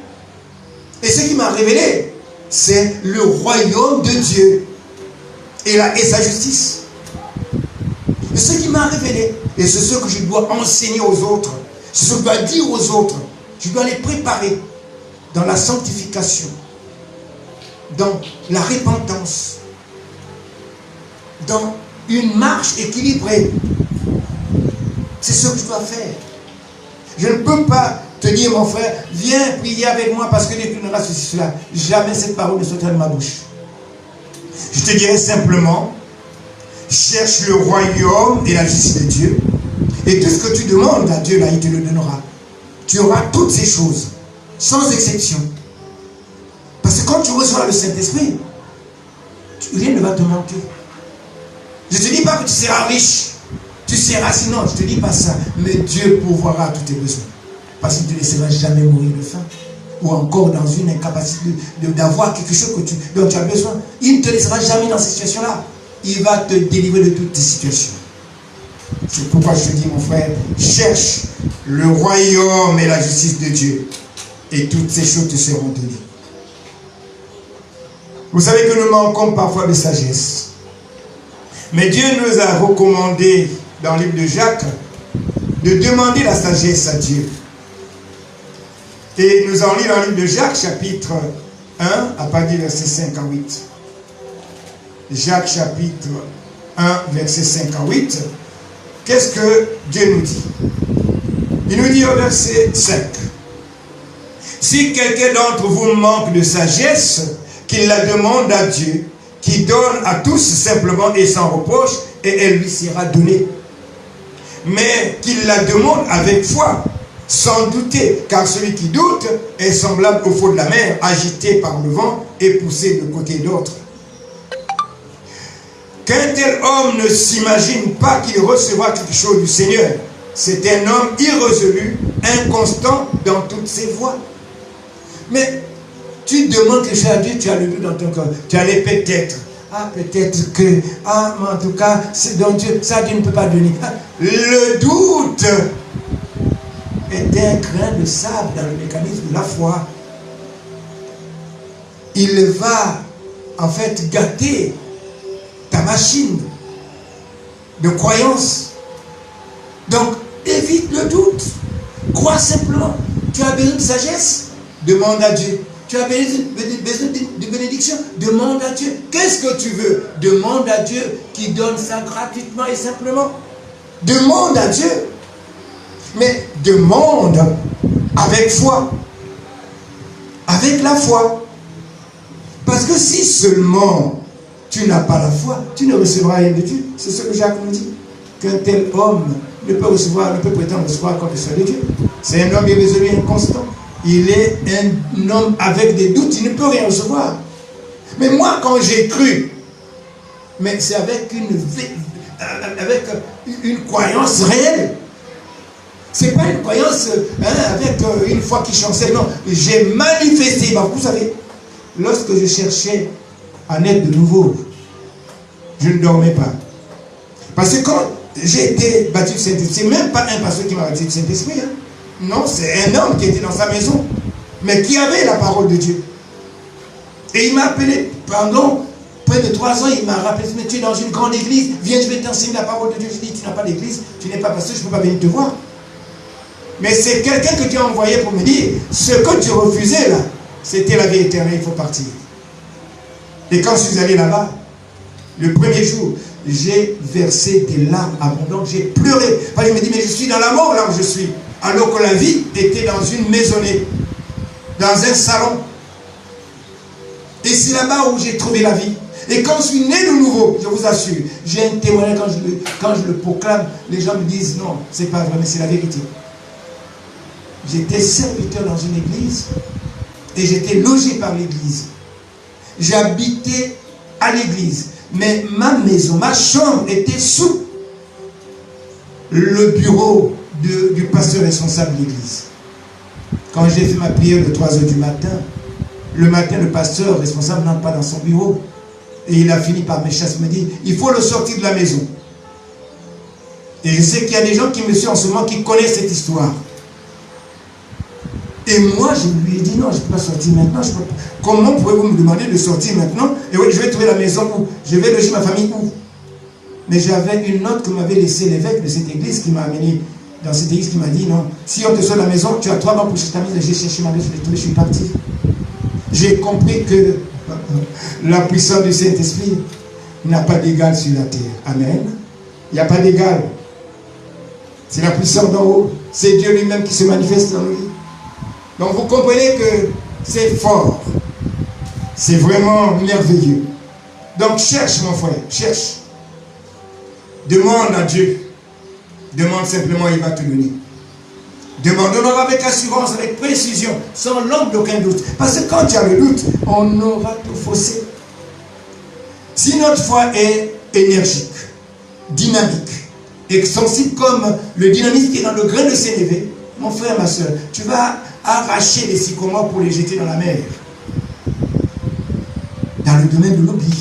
Et ce qui m'a révélé, c'est le royaume de Dieu et sa justice. C'est ce qui m'a révélé. Et c'est ce que je dois enseigner aux autres. C'est ce que je dois dire aux autres. Je dois les préparer dans la sanctification, dans la repentance, dans une marche équilibrée. C'est ce que je dois faire. Je ne peux pas te dire, mon frère, viens prier avec moi parce que Dieu te donnera ceci, cela. Jamais cette parole ne sortira de ma bouche. Je te dirai simplement, cherche le royaume et la justice de Dieu. Et tout ce que tu demandes à Dieu, là, il te le donnera. Tu auras toutes ces choses, sans exception. Parce que quand tu reçois le Saint-Esprit, rien ne va te manquer. Je ne te dis pas que tu seras riche. Tu seras sinon, je ne te dis pas ça. Mais Dieu pourvoira à tous tes besoins. Parce qu'il ne te laissera jamais mourir de faim. Ou encore dans une incapacité d'avoir quelque chose dont tu as besoin. Il ne te laissera jamais dans cette situation-là. Il va te délivrer de toutes tes situations. C'est pourquoi je te dis, mon frère, cherche le royaume et la justice de Dieu. Et toutes ces choses te seront données. Vous savez que nous manquons parfois de sagesse. Mais Dieu nous a recommandé, dans le livre de Jacques, de demander la sagesse à Dieu. Et nous allons lire dans le livre de Jacques, chapitre 1, à partir du verset 5 à 8. Jacques, chapitre 1, verset 5 à 8. Qu'est-ce que Dieu nous dit? Il nous dit au verset 5. Si quelqu'un d'entre vous manque de sagesse, qu'il la demande à Dieu, qui donne à tous simplement et sans reproche, et elle lui sera donnée. Mais qu'il la demande avec foi, sans douter, car celui qui doute est semblable au flot de la mer, agité par le vent et poussé de côté et d'autre. Qu'un tel homme ne s'imagine pas qu'il recevra quelque chose du Seigneur. C'est un homme irrésolu, inconstant dans toutes ses voies. Mais tu demandes quelque chose à Dieu, tu as le doute dans ton cœur. Tu as les peut-être. Ah, peut-être que, ah, mais en tout cas, c'est dans Dieu, ça Dieu ne peut pas donner. Ah, le doute est un grain de sable dans le mécanisme de la foi. Il va, en fait, gâter ta machine de croyance. Donc, évite le doute. Crois simplement. Tu as besoin de sagesse? Demande à Dieu. Tu as besoin de bénédiction. Demande à Dieu. Qu'est-ce que tu veux? Demande à Dieu qui donne ça gratuitement et simplement. Demande à Dieu. Mais demande avec foi. Avec la foi. Parce que si seulement tu n'as pas la foi, tu ne recevras rien de Dieu. C'est ce que Jacques nous dit. Qu'un tel homme ne peut prétendre recevoir quoi que ce soit de Dieu. C'est un homme irrésolu et inconstant. Il est un homme avec des doutes, il ne peut rien recevoir. Mais moi, quand j'ai cru, mais c'est avec une croyance réelle. C'est pas une croyance avec une foi qui chancelle. Non, j'ai manifesté. Bah, vous savez, lorsque je cherchais à naître de nouveau, je ne dormais pas. Parce que quand j'ai été baptisé du Saint-Esprit, c'est même pas un pasteur qui m'a baptisé du Saint-Esprit. Hein. Non, c'est un homme qui était dans sa maison, mais qui avait la parole de Dieu. Et il m'a appelé pendant près de 3 ans, il m'a rappelé, mais tu es dans une grande église, viens, je vais t'enseigner la parole de Dieu. Je dis, tu n'as pas d'église, tu n'es pas pasteur, je ne peux pas venir te voir. Mais c'est quelqu'un que tu as envoyé pour me dire, ce que tu refusais là, c'était la vie éternelle, il faut partir. Et quand je suis allé là-bas, le premier jour, j'ai versé des larmes abondantes, j'ai pleuré. Parce que je me dis, mais je suis dans la mort là où je suis. Alors que la vie était dans une maisonnée, dans un salon. Et c'est là-bas où j'ai trouvé la vie. Et quand je suis né de nouveau, je vous assure, j'ai un témoignage quand je le proclame, les gens me disent, non, c'est pas vrai, mais c'est la vérité. J'étais serviteur dans une église et j'étais logé par l'église. J'habitais à l'église, mais ma maison, ma chambre était sous le bureau du pasteur responsable de l'église. Quand j'ai fait ma prière de 3 h du matin, le matin, le pasteur responsable n'entre pas dans son bureau. Et il a fini par me chasser, me dire, il faut le sortir de la maison. Et je sais qu'il y a des gens qui me suivent en ce moment qui connaissent cette histoire. Et moi, je lui ai dit, non, je ne peux pas sortir maintenant. Je peux pas. Comment pouvez-vous me demander de sortir maintenant? Et oui, je vais trouver la maison où? Je vais loger ma famille où? Mais j'avais une note que m'avait laissé l'évêque de cette église qui m'a amené dans cette église qui m'a dit, non, si on te sort de la maison, tu as 3 mois pour chercher ta maison. J'ai cherché ma maison, je suis parti. J'ai compris que la puissance du Saint-Esprit n'a pas d'égal sur la terre. Amen. Il n'y a pas d'égal. C'est la puissance d'en haut. C'est Dieu lui-même qui se manifeste dans nos vies. Donc vous comprenez que c'est fort. C'est vraiment merveilleux. Donc cherche mon frère, cherche. Demande à Dieu. Demande simplement, il va te donner. Demande-le avec assurance, avec précision, sans l'ombre d'aucun doute. Parce que quand tu as le doute, on aura tout faussé. Si notre foi est énergique, dynamique, extensible comme le dynamisme qui est dans le grain de sénévé, mon frère, ma soeur, tu vas arracher les sycomores pour les jeter dans la mer. Dans le domaine de l'oubli.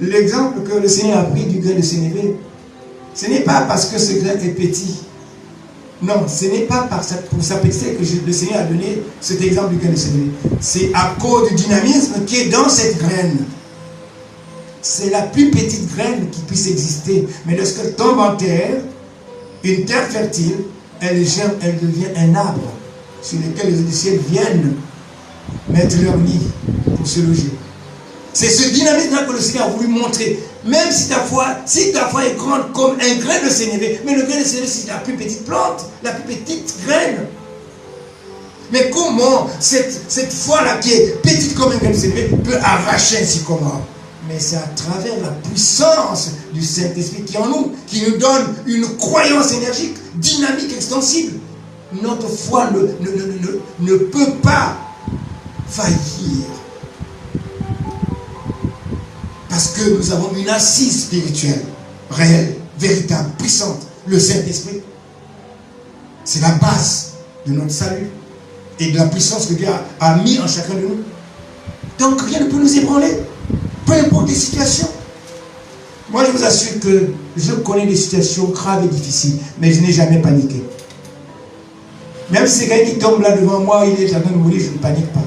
L'exemple que le Seigneur a pris du grain de sénévé, ce n'est pas parce que ce grain est petit. Non, ce n'est pas pour sa petitesse que le Seigneur a donné cet exemple du grain de sénévé. C'est à cause du dynamisme qui est dans cette graine. C'est la plus petite graine qui puisse exister. Mais lorsqu'elle tombe en terre, une terre fertile, elle germe, elle devient un arbre sur lequel les eaux du ciel viennent mettre leur nid pour se loger. C'est ce dynamisme-là que le Seigneur a voulu montrer. Même si ta foi est grande comme un grain de sénévé, mais le grain de sénévé, c'est la plus petite plante, la plus petite graine. Mais comment cette foi-là qui est petite comme un grain de sénévé peut arracher un sycomore? Mais c'est à travers la puissance du Saint-Esprit qui est en nous, qui nous donne une croyance énergique, dynamique, extensible. Notre foi ne peut pas faillir. Parce que nous avons une assise spirituelle, réelle, véritable, puissante. Le Saint-Esprit. C'est la base de notre salut et de la puissance que Dieu a mis en chacun de nous. Donc rien ne peut nous ébranler. Peu importe les situations. Moi, je vous assure que je connais des situations graves et difficiles, mais je n'ai jamais paniqué. Même si c'est quelqu'un qui tombe là devant moi, il est en train de mourir, je ne panique pas.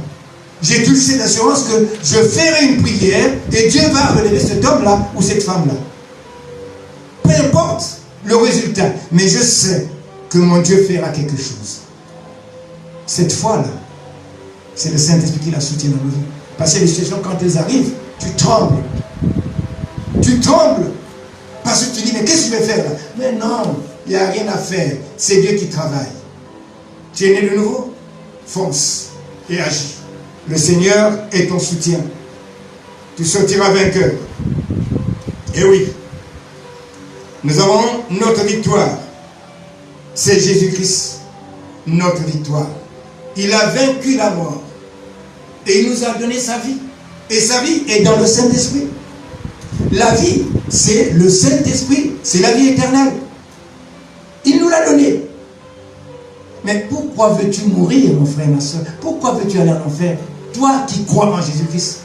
J'ai toute cette assurance que je ferai une prière et Dieu va relever cet homme-là ou cette femme-là. Peu importe le résultat, mais je sais que mon Dieu fera quelque chose. cette foi-là, c'est le Saint-Esprit qui la soutient dans nos vies. Parce que les situations, quand elles arrivent, tu trembles. Tu trembles. Parce que tu dis, mais qu'est-ce que je vais faire là? Mais non, il n'y a rien à faire. C'est Dieu qui travaille. Tu es né de nouveau? Fonce et agis. Le Seigneur est ton soutien. Tu sortiras vainqueur. Et oui, nous avons notre victoire. C'est Jésus-Christ, notre victoire. Il a vaincu la mort. Et il nous a donné sa vie. Et sa vie est dans le Saint-Esprit. La vie, c'est le Saint-Esprit. C'est la vie éternelle. Il nous l'a donné. Mais pourquoi veux-tu mourir, mon frère, ma soeur? Pourquoi veux-tu aller en enfer? Toi qui crois en Jésus-Christ.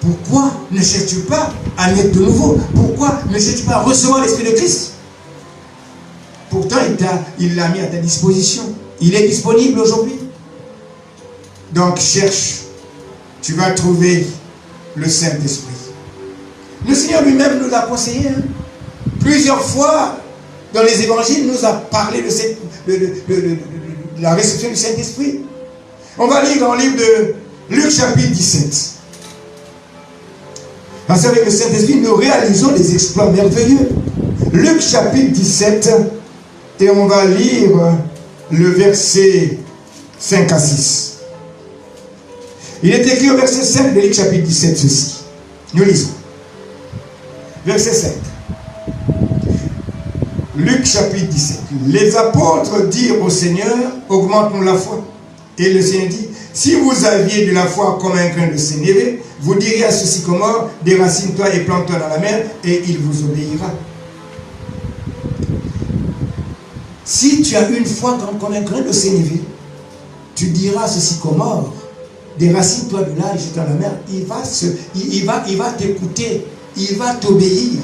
Pourquoi ne cherches-tu pas à naître de nouveau? Pourquoi ne cherches-tu pas à recevoir l'Esprit de Christ? Pourtant, il l'a mis à ta disposition. Il est disponible aujourd'hui. Donc, cherche. Tu vas trouver le Saint-Esprit. Le Seigneur lui-même nous l'a conseillé. Plusieurs fois, dans les évangiles, il nous a parlé de la réception du Saint-Esprit. On va lire dans le livre de Luc chapitre 17. Parce qu'avec le Saint-Esprit, nous réalisons des exploits merveilleux. Luc chapitre 17, et on va lire le verset 5 à 6. Il est écrit au verset 5 de Luc chapitre 17 ceci. Nous lisons. Verset 5. Luc chapitre 17. Les apôtres dirent au Seigneur, augmente-nous la foi. Et le Seigneur dit, si vous aviez de la foi comme un grain de sénévé, vous diriez à ce sycomore, déracine-toi et plante-toi dans la mer, et il vous obéira. Si tu as une foi comme un grain de sénévé, tu diras à ce sycomore, déracine-toi de là et jette dans la mer, il va t'écouter, il va t'obéir.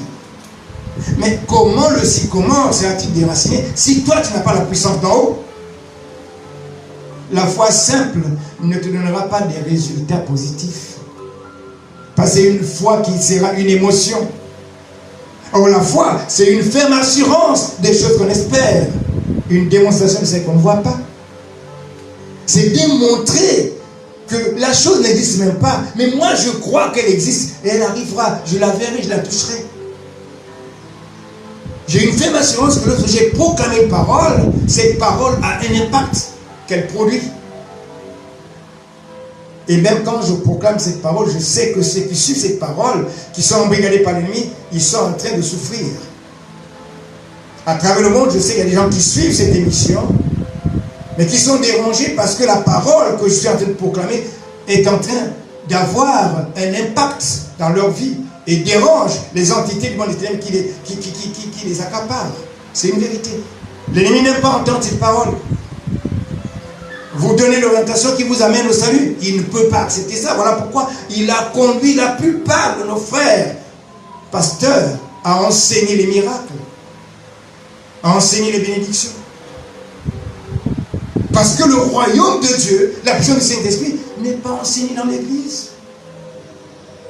Mais comment le sycomore sera-t-il déraciné si toi tu n'as pas la puissance d'en haut? La foi simple ne te donnera pas des résultats positifs. Parce que c'est une foi qui sera une émotion. Or la foi, c'est une ferme assurance des choses qu'on espère. Une démonstration de ce qu'on ne voit pas. C'est démontrer que la chose n'existe même pas. Mais moi je crois qu'elle existe. Et elle arrivera. Je la verrai, je la toucherai. J'ai une ferme assurance que lorsque j'ai proclamé une parole, cette parole a un impact qu'elle produit. Et même quand je proclame cette parole, je sais que ceux qui suivent cette parole, qui sont embrigadés par l'ennemi, ils sont en train de souffrir. À travers le monde, je sais qu'il y a des gens qui suivent cette émission, mais qui sont dérangés parce que la parole que je suis en train de proclamer est en train d'avoir un impact dans leur vie et dérange les entités du monde éternel qui les accaparent. C'est une vérité. L'ennemi n'aime pas entendre cette parole. Vous donnez l'orientation qui vous amène au salut. Il ne peut pas accepter ça. Voilà pourquoi il a conduit la plupart de nos frères pasteurs à enseigner les miracles, à enseigner les bénédictions. Parce que le royaume de Dieu, la puissance du Saint-Esprit, n'est pas enseigné dans l'église.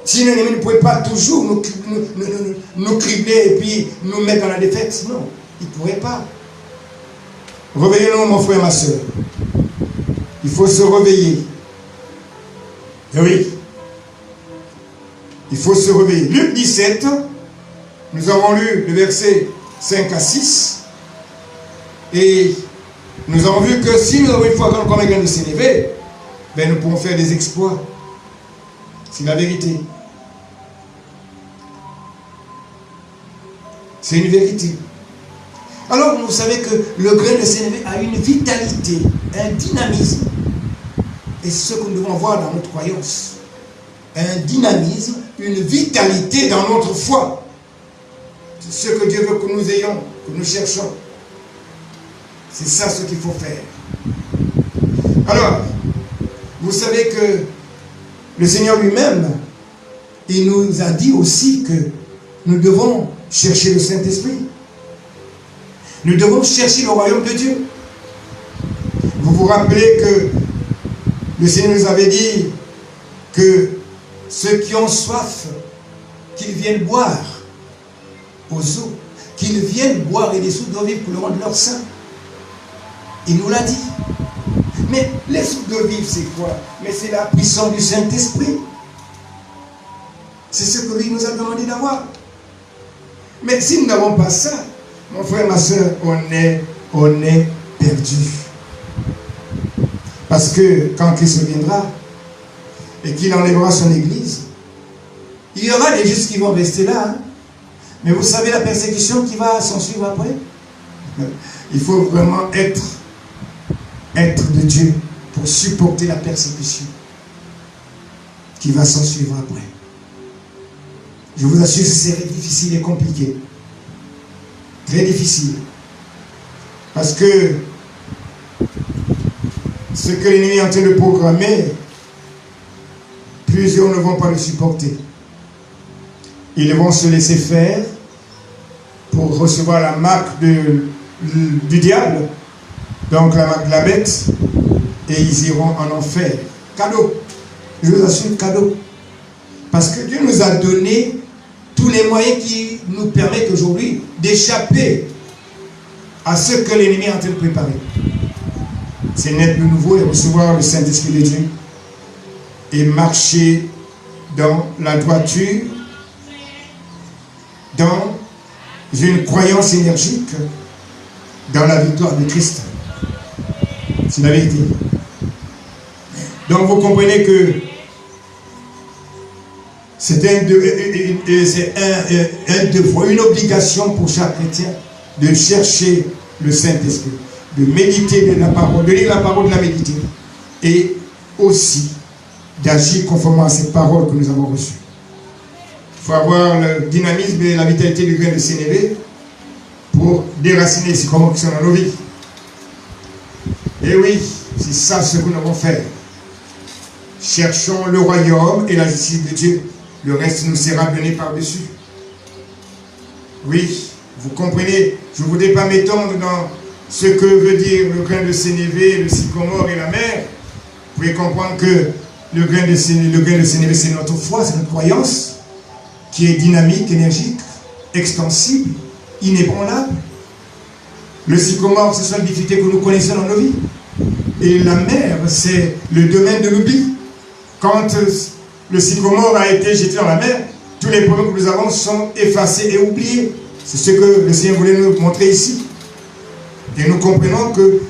Sinon, l'ennemi ne pouvait pas toujours nous cribler et puis nous mettre dans la défaite. Non, il ne pourrait pas. Réveillez-nous, mon frère et ma soeur. Il faut se réveiller. Et oui. Il faut se réveiller. Luc 17, nous avons lu le verset 5 à 6. Et nous avons vu que si nous avons une foi comme un grain de sénévé, ben nous pouvons faire des exploits. C'est la vérité. C'est une vérité. Alors, vous savez que le grain de sénévé a une vitalité, un dynamisme. Et c'est ce que nous devons voir dans notre croyance. Un dynamisme, une vitalité dans notre foi. C'est ce que Dieu veut que nous ayons, que nous cherchons. C'est ça ce qu'il faut faire. Alors, vous savez que le Seigneur lui-même, il nous a dit aussi que nous devons chercher le Saint-Esprit. Nous devons chercher le royaume de Dieu. Vous vous rappelez que le Seigneur nous avait dit que ceux qui ont soif, qu'ils viennent boire aux eaux, qu'ils viennent boire et les sous d'eau vive pour le rendre leur sein. Il nous l'a dit. Mais l'esprit de vivre, c'est quoi? Mais c'est la puissance du Saint-Esprit. C'est ce que lui nous a demandé d'avoir. Mais si nous n'avons pas ça, mon frère, ma soeur, on est perdu. Parce que quand Christ viendra et qu'il enlèvera son église, il y aura des justes qui vont rester là. Hein. Mais vous savez la persécution qui va s'en suivre après? Il faut vraiment être de Dieu pour supporter la persécution qui va s'en suivre après. Je vous assure que c'est difficile et compliqué. Très difficile. Parce que ce que l'ennemi est en train de programmer, plusieurs ne vont pas le supporter. Ils vont se laisser faire pour recevoir la marque du diable, donc la marque de la bête, et ils iront en enfer. Cadeau. Je vous assure, cadeau. Parce que Dieu nous a donné tous les moyens qui nous permettent aujourd'hui d'échapper à ce que l'ennemi est en train de préparer. C'est naître de nouveau et recevoir le Saint-Esprit de Dieu et marcher dans la droiture, dans une croyance énergique, dans la victoire de Christ. C'est la vérité. Donc vous comprenez que c'est un devoir, une obligation pour chaque chrétien de chercher le Saint-Esprit, de méditer de la parole, de lire la parole, de la méditer, et aussi d'agir conformément à cette parole que nous avons reçue. Il faut avoir le dynamisme et la vitalité du grain de sénévé pour déraciner ces sycomores qui sont dans nos vies. Et oui, c'est ça ce que nous devons faire. Cherchons le royaume et la justice de Dieu. Le reste nous sera donné par-dessus. Oui, vous comprenez, je ne voudrais pas m'étendre dans ce que veut dire le grain de sénévé, le sycomore et la mer. Vous pouvez comprendre que le grain de sénévé, c'est notre foi, c'est notre croyance, qui est dynamique, énergique, extensible, inébranlable. Le sycomore, ce sont les difficultés que nous connaissons dans nos vies. Et la mer, c'est le domaine de l'oubli. Quand le sycomore a été jeté dans la mer, tous les problèmes que nous avons sont effacés et oubliés. C'est ce que le Seigneur voulait nous montrer ici. Et nous comprenons que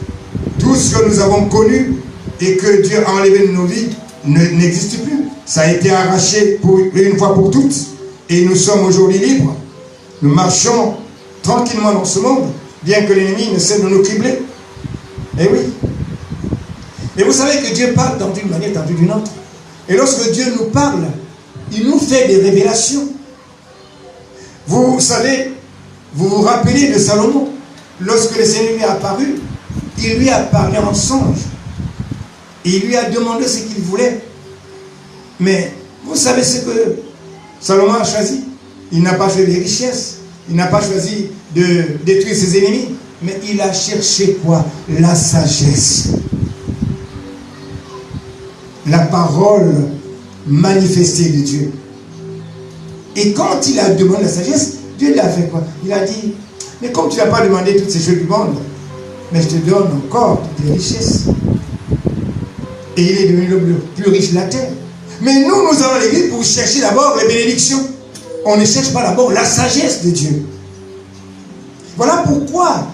tout ce que nous avons connu et que Dieu a enlevé de nos vies n'existe plus. Ça a été arraché une fois pour toutes. Et nous sommes aujourd'hui libres. Nous marchons tranquillement dans ce monde, bien que l'ennemi ne cesse de nous cribler. Eh oui. Et vous savez que Dieu parle dans d'une manière, dans d'une autre. Et lorsque Dieu nous parle, il nous fait des révélations. Vous savez, vous vous rappelez de Salomon. Lorsque le Seigneur lui est apparu, il lui a parlé en songe. Et il lui a demandé ce qu'il voulait. Mais vous savez ce que Salomon a choisi? Il n'a pas choisi les richesses. Il n'a pas choisi de détruire ses ennemis. Mais il a cherché quoi? La sagesse. La parole manifestée de Dieu. Et quand il a demandé la sagesse, Dieu lui a fait quoi? Il a dit, mais comme tu n'as pas demandé toutes ces choses du monde, mais je te donne encore toutes les richesses. Et il est devenu le plus riche de la terre. Mais nous allons à l'église pour chercher d'abord les bénédictions. On ne cherche pas d'abord la sagesse de Dieu. Voilà pourquoi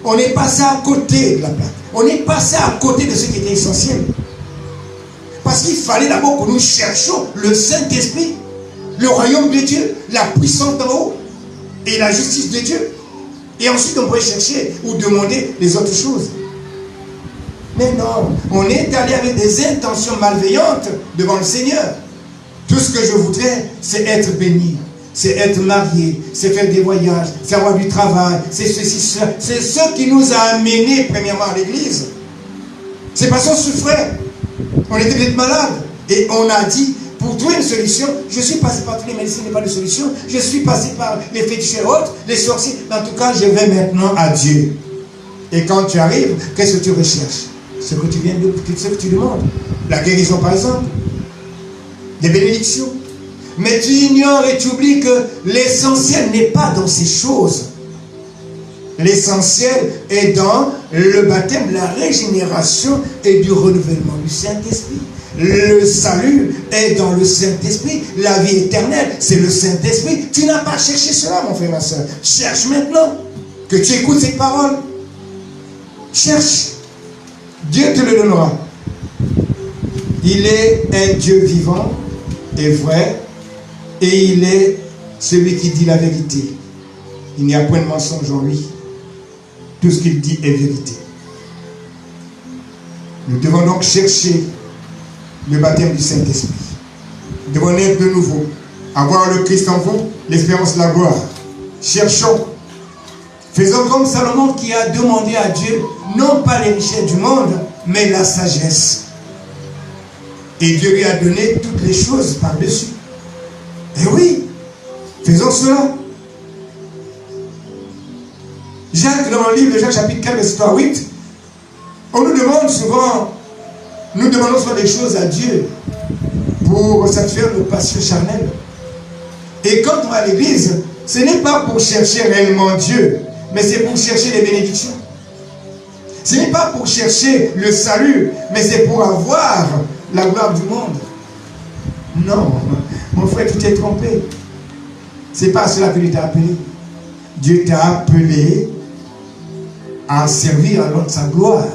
on est passé à côté de la plaque. On est passé à côté de ce qui était essentiel. Parce qu'il fallait d'abord que nous cherchions le Saint-Esprit, le royaume de Dieu, la puissance d'en haut et la justice de Dieu. Et ensuite on pourrait chercher ou demander les autres choses. Mais non, on est allé avec des intentions malveillantes devant le Seigneur. Tout ce que je voudrais, c'est être béni, c'est être marié, c'est faire des voyages, c'est avoir du travail, c'est ceci, cela. C'est ce qui nous a amenés premièrement à l'église. C'est parce qu'on souffrait. On était peut-être malade. Et on a dit, pour trouver une solution, je suis passé par toutes les médecines, il n'y a pas de solution. Je suis passé par les féticheurs autres, les sorciers. En tout cas, je vais maintenant à Dieu. Et quand tu arrives, qu'est-ce que tu recherches? Ce que tu viens de, ce que tu demandes. La guérison, par exemple. Des bénédictions. Mais tu ignores et tu oublies que l'essentiel n'est pas dans ces choses. L'essentiel est dans le baptême, la régénération et du renouvellement du Saint-Esprit. Le salut est dans le Saint-Esprit. La vie éternelle, c'est le Saint-Esprit. Tu n'as pas cherché cela, mon frère, ma soeur. Cherche maintenant que tu écoutes ces paroles. Cherche. Dieu te le donnera. Il est un Dieu vivant et vrai. Et il est celui qui dit la vérité. Il n'y a point de mensonge en lui. Tout ce qu'il dit est vérité. Nous devons donc chercher le baptême du Saint-Esprit. Nous devons naître de nouveau. Avoir le Christ en vous, l'espérance de la gloire. Cherchons. Faisons comme Salomon qui a demandé à Dieu, non pas les richesses du monde, mais la sagesse. Et Dieu lui a donné toutes les choses par-dessus. Et oui, faisons cela. Jacques, dans le livre de Jacques, chapitre 4, verset 8, on nous demande souvent, nous demandons souvent des choses à Dieu pour satisfaire nos passions charnelles. Et quand on va à l'église, ce n'est pas pour chercher réellement Dieu, mais c'est pour chercher les bénédictions. Ce n'est pas pour chercher le salut, mais c'est pour avoir la gloire du monde. Non, mon frère, tu t'es trompé. Ce n'est pas à cela que Dieu t'a appelé. Dieu t'a appelé à servir à l'autre sa gloire.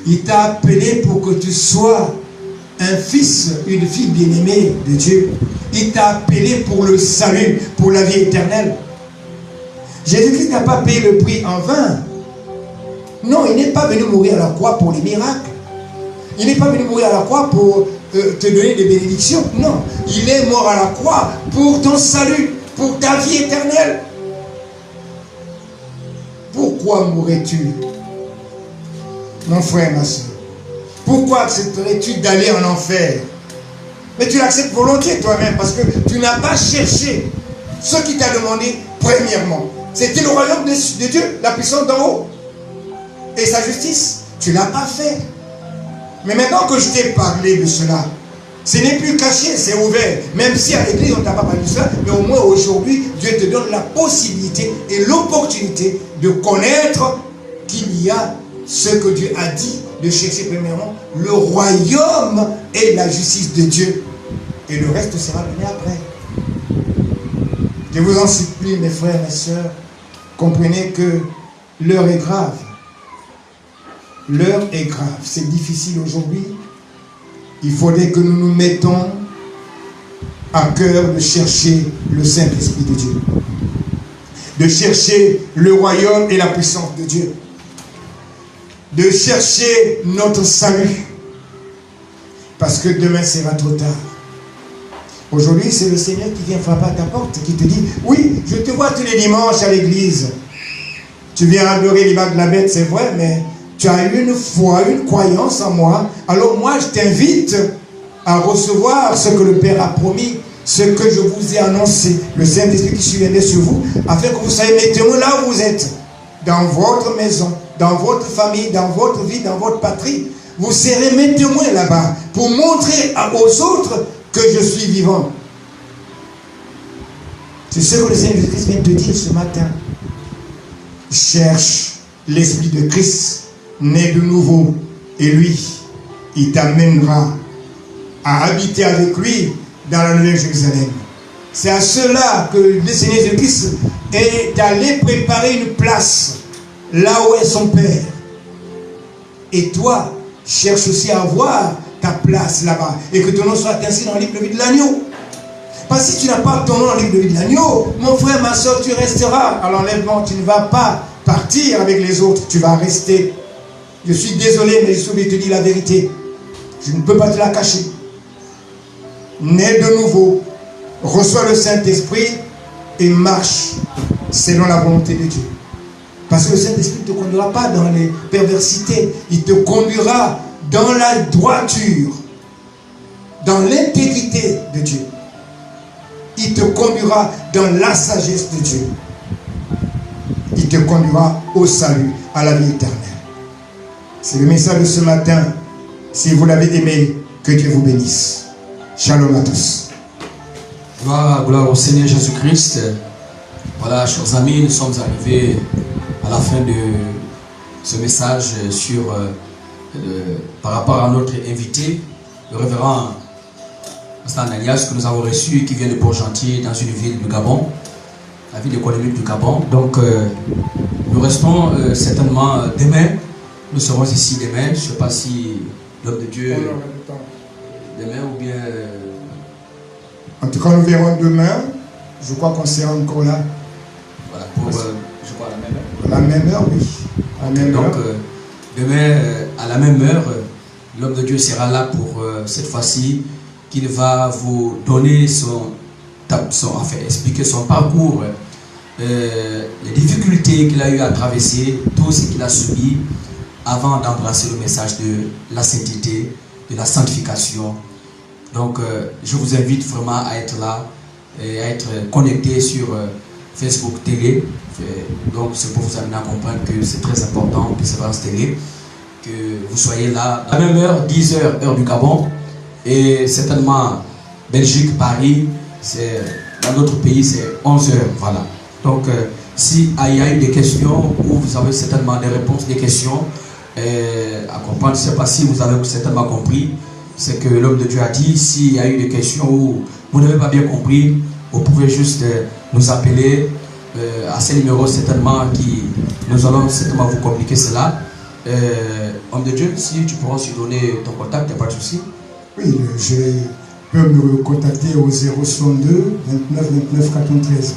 Il t'a appelé pour que tu sois un fils, une fille bien-aimée de Dieu. Il t'a appelé pour le salut, pour la vie éternelle. Jésus-Christ n'a pas payé le prix en vain. Non, il n'est pas venu mourir à la croix pour les miracles. Il n'est pas venu mourir à la croix pour te donner des bénédictions. Non, il est mort à la croix pour ton salut, pour ta vie éternelle. Pourquoi mourrais-tu, mon frère, ma soeur? Pourquoi accepterais-tu d'aller en enfer? Mais tu l'acceptes volontiers toi-même parce que tu n'as pas cherché ce qui t'a demandé premièrement. C'était le royaume de Dieu, la puissance d'en haut et sa justice. Tu ne l'as pas fait. Mais maintenant que je t'ai parlé de cela, ce n'est plus caché, c'est ouvert. Même si à l'église on ne t'a pas parlé de cela, mais au moins aujourd'hui, Dieu te donne la possibilité et l'opportunité de connaître qu'il y a ce que Dieu a dit, de chercher premièrement le royaume et la justice de Dieu. Et le reste sera donné après. Je vous en supplie, mes frères et mes sœurs, comprenez que l'heure est grave. L'heure est grave. C'est difficile aujourd'hui. Il faudrait que nous nous mettons à cœur de chercher le Saint-Esprit de Dieu. De chercher le royaume et la puissance de Dieu. De chercher notre salut. Parce que demain sera trop tard. Aujourd'hui, c'est le Seigneur qui vient frapper à ta porte, qui te dit, oui, je te vois tous les dimanches à l'église. Tu viens adorer l'image de la bête, c'est vrai, mais tu as une foi, une croyance en moi. Alors moi, je t'invite à recevoir ce que le Père a promis, ce que je vous ai annoncé, le Saint-Esprit qui surviendrait sur vous, afin que vous soyez mes témoins là où vous êtes, dans votre maison, dans votre famille, dans votre vie, dans votre patrie. Vous serez mes témoins là-bas, pour montrer aux autres que je suis vivant. C'est ce que le Seigneur Jésus-Christ vient de te dire ce matin. Cherche l'Esprit de Christ, né de nouveau, et lui, il t'amènera à habiter avec lui dans la Nouvelle Jérusalem. C'est à cela que le Seigneur Jésus-Christ est allé préparer une place là où est son Père. Et toi, cherche aussi à avoir ta place là-bas et que ton nom soit inscrit dans le livre de vie de l'agneau. Parce que si tu n'as pas ton nom dans le livre de vie de l'agneau, mon frère, ma soeur, tu resteras à l'enlèvement. Tu ne vas pas partir avec les autres, tu vas rester. Je suis désolé, mais je suis obligé de te dire la vérité. Je ne peux pas te la cacher. Nais de nouveau, reçois le Saint-Esprit et marche selon la volonté de Dieu. Parce que le Saint-Esprit ne te conduira pas dans les perversités. Il te conduira dans la droiture, dans l'intégrité de Dieu. Il te conduira dans la sagesse de Dieu. Il te conduira au salut, à la vie éternelle. C'est le message de ce matin. Si vous l'avez aimé, que Dieu vous bénisse. Shalom à tous. Gloire au Seigneur Jésus-Christ. Voilà, chers amis, nous sommes arrivés à la fin de ce message par rapport à notre invité, le révérend Pasteur Ananias, que nous avons reçu et qui vient de Port-Gentil, dans une ville du Gabon, la ville économique du Gabon. Donc nous restons certainement demain. Nous serons ici demain. Je ne sais pas si l'homme de Dieu demain ou bien... En tout cas, nous verrons demain. Je crois qu'on sera encore là. Voilà, pour je crois à la même heure. À la même heure, oui. À la même donc heure. Demain, à la même heure, l'homme de Dieu sera là pour cette fois-ci, qu'il va vous donner expliquer son parcours, les difficultés qu'il a eu à traverser, tout ce qu'il a subi avant d'embrasser le message de la sainteté, de la sanctification. Donc, je vous invite vraiment à être là et à être connecté sur Facebook Télé. Donc, c'est pour vous amener à comprendre que c'est très important, Persévérance Télé, que vous soyez là à la même heure, 10h, heure du Gabon, et certainement Belgique, Paris, dans notre pays, c'est 11h. Voilà. Donc, s'il y a eu des questions, ou vous avez certainement des réponses, des questions à comprendre, je ne sais pas si vous avez certainement compris ce que l'homme de Dieu a dit. S'il y a eu des questions où vous n'avez pas bien compris, vous pouvez juste nous appeler à ces numéros certainement nous allons certainement vous communiquer cela. Homme de Dieu, si tu pourras aussi donner ton contact, il n'y a pas de souci. Oui, je peux me contacter au 062 29 29 93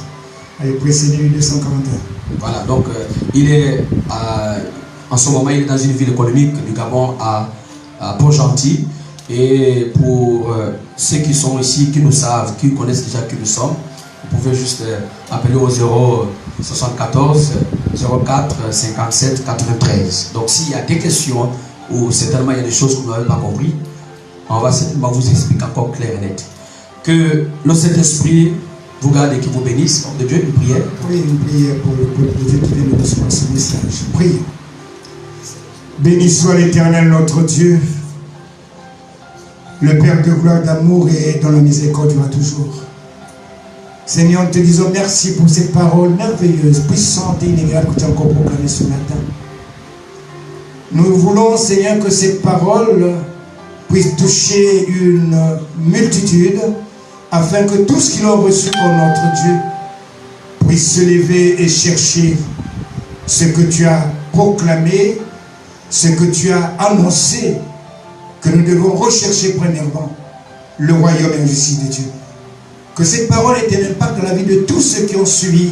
avec précédé 241. Voilà, donc il est en ce moment il est dans une ville économique du Gabon à Port-Gentil. Et pour ceux qui sont ici, qui nous savent, qui connaissent déjà qui nous sommes, vous pouvez juste appeler au 074 04 57 93. Donc s'il y a des questions ou certainement il y a des choses que vous n'avez pas compris, on va certainement vous expliquer encore clair et net. Que le Saint-Esprit vous garde et qui vous bénisse. Homme de Dieu, une prière. Oui, une prière pour le peuple de Dieu qui vient de recevoir ce message. Priez. Béni soit l'Éternel notre Dieu, le Père de gloire, d'amour et dont la miséricorde durera toujours. Seigneur, nous te disons merci pour cette parole merveilleuse, puissante et inégalable que tu as encore proclamée ce matin. Nous voulons, Seigneur, que cette parole puisse toucher une multitude afin que tout ce qu'ils ont reçu pour notre Dieu puisse se lever et chercher ce que tu as proclamé, ce que tu as annoncé, que nous devons rechercher premièrement le royaume et la justice de Dieu. Que cette parole ait un impact dans la vie de tous ceux qui ont suivi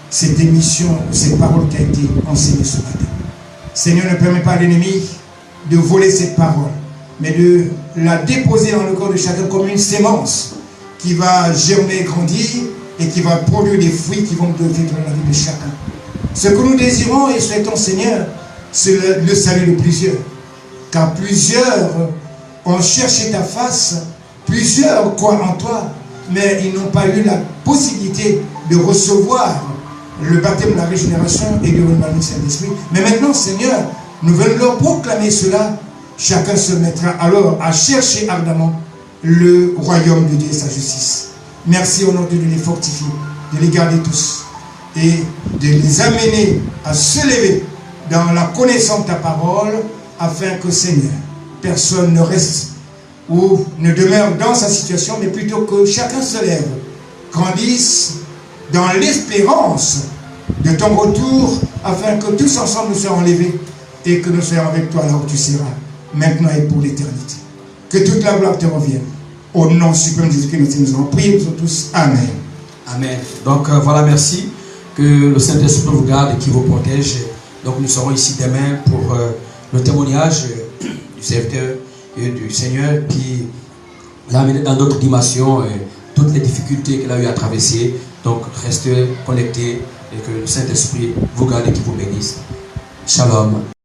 cette émission, cette parole qui a été enseignée ce matin. Seigneur, ne permets pas à l'ennemi de voler cette parole, mais de la déposer dans le corps de chacun comme une sémence qui va germer, grandir et qui va produire des fruits qui vont devenir dans la vie de chacun. Ce que nous désirons et souhaitons, Seigneur, c'est le salut de plusieurs. Car plusieurs ont cherché ta face, plusieurs croient en toi, mais ils n'ont pas eu la possibilité de recevoir le baptême de la régénération et du renouvellement du Saint-Esprit. Mais maintenant, Seigneur, nous venons leur proclamer cela. Chacun se mettra alors à chercher ardemment le royaume de Dieu et sa justice. Merci au nom de Dieu de les fortifier, de les garder tous et de les amener à se lever dans la connaissance de ta parole, afin que, Seigneur, personne ne reste ou ne demeure dans sa situation, mais plutôt que chacun se lève, grandisse dans l'espérance de ton retour, afin que tous ensemble nous soyons enlevés et que nous soyons avec toi là où tu seras, maintenant et pour l'éternité. Que toute la gloire te revienne. Au nom suprême de Jésus-Christ, nous allons prier pour tous. Amen. Amen. Donc voilà, merci. Que le Saint-Esprit vous garde et qui vous protège. Donc nous serons ici demain pour le témoignage du serviteur et du Seigneur qui l'a amené dans d'autres dimensions, toutes les difficultés qu'il a eu à traverser. Donc restez connectés et que le Saint-Esprit vous garde et qui vous bénisse. Shalom.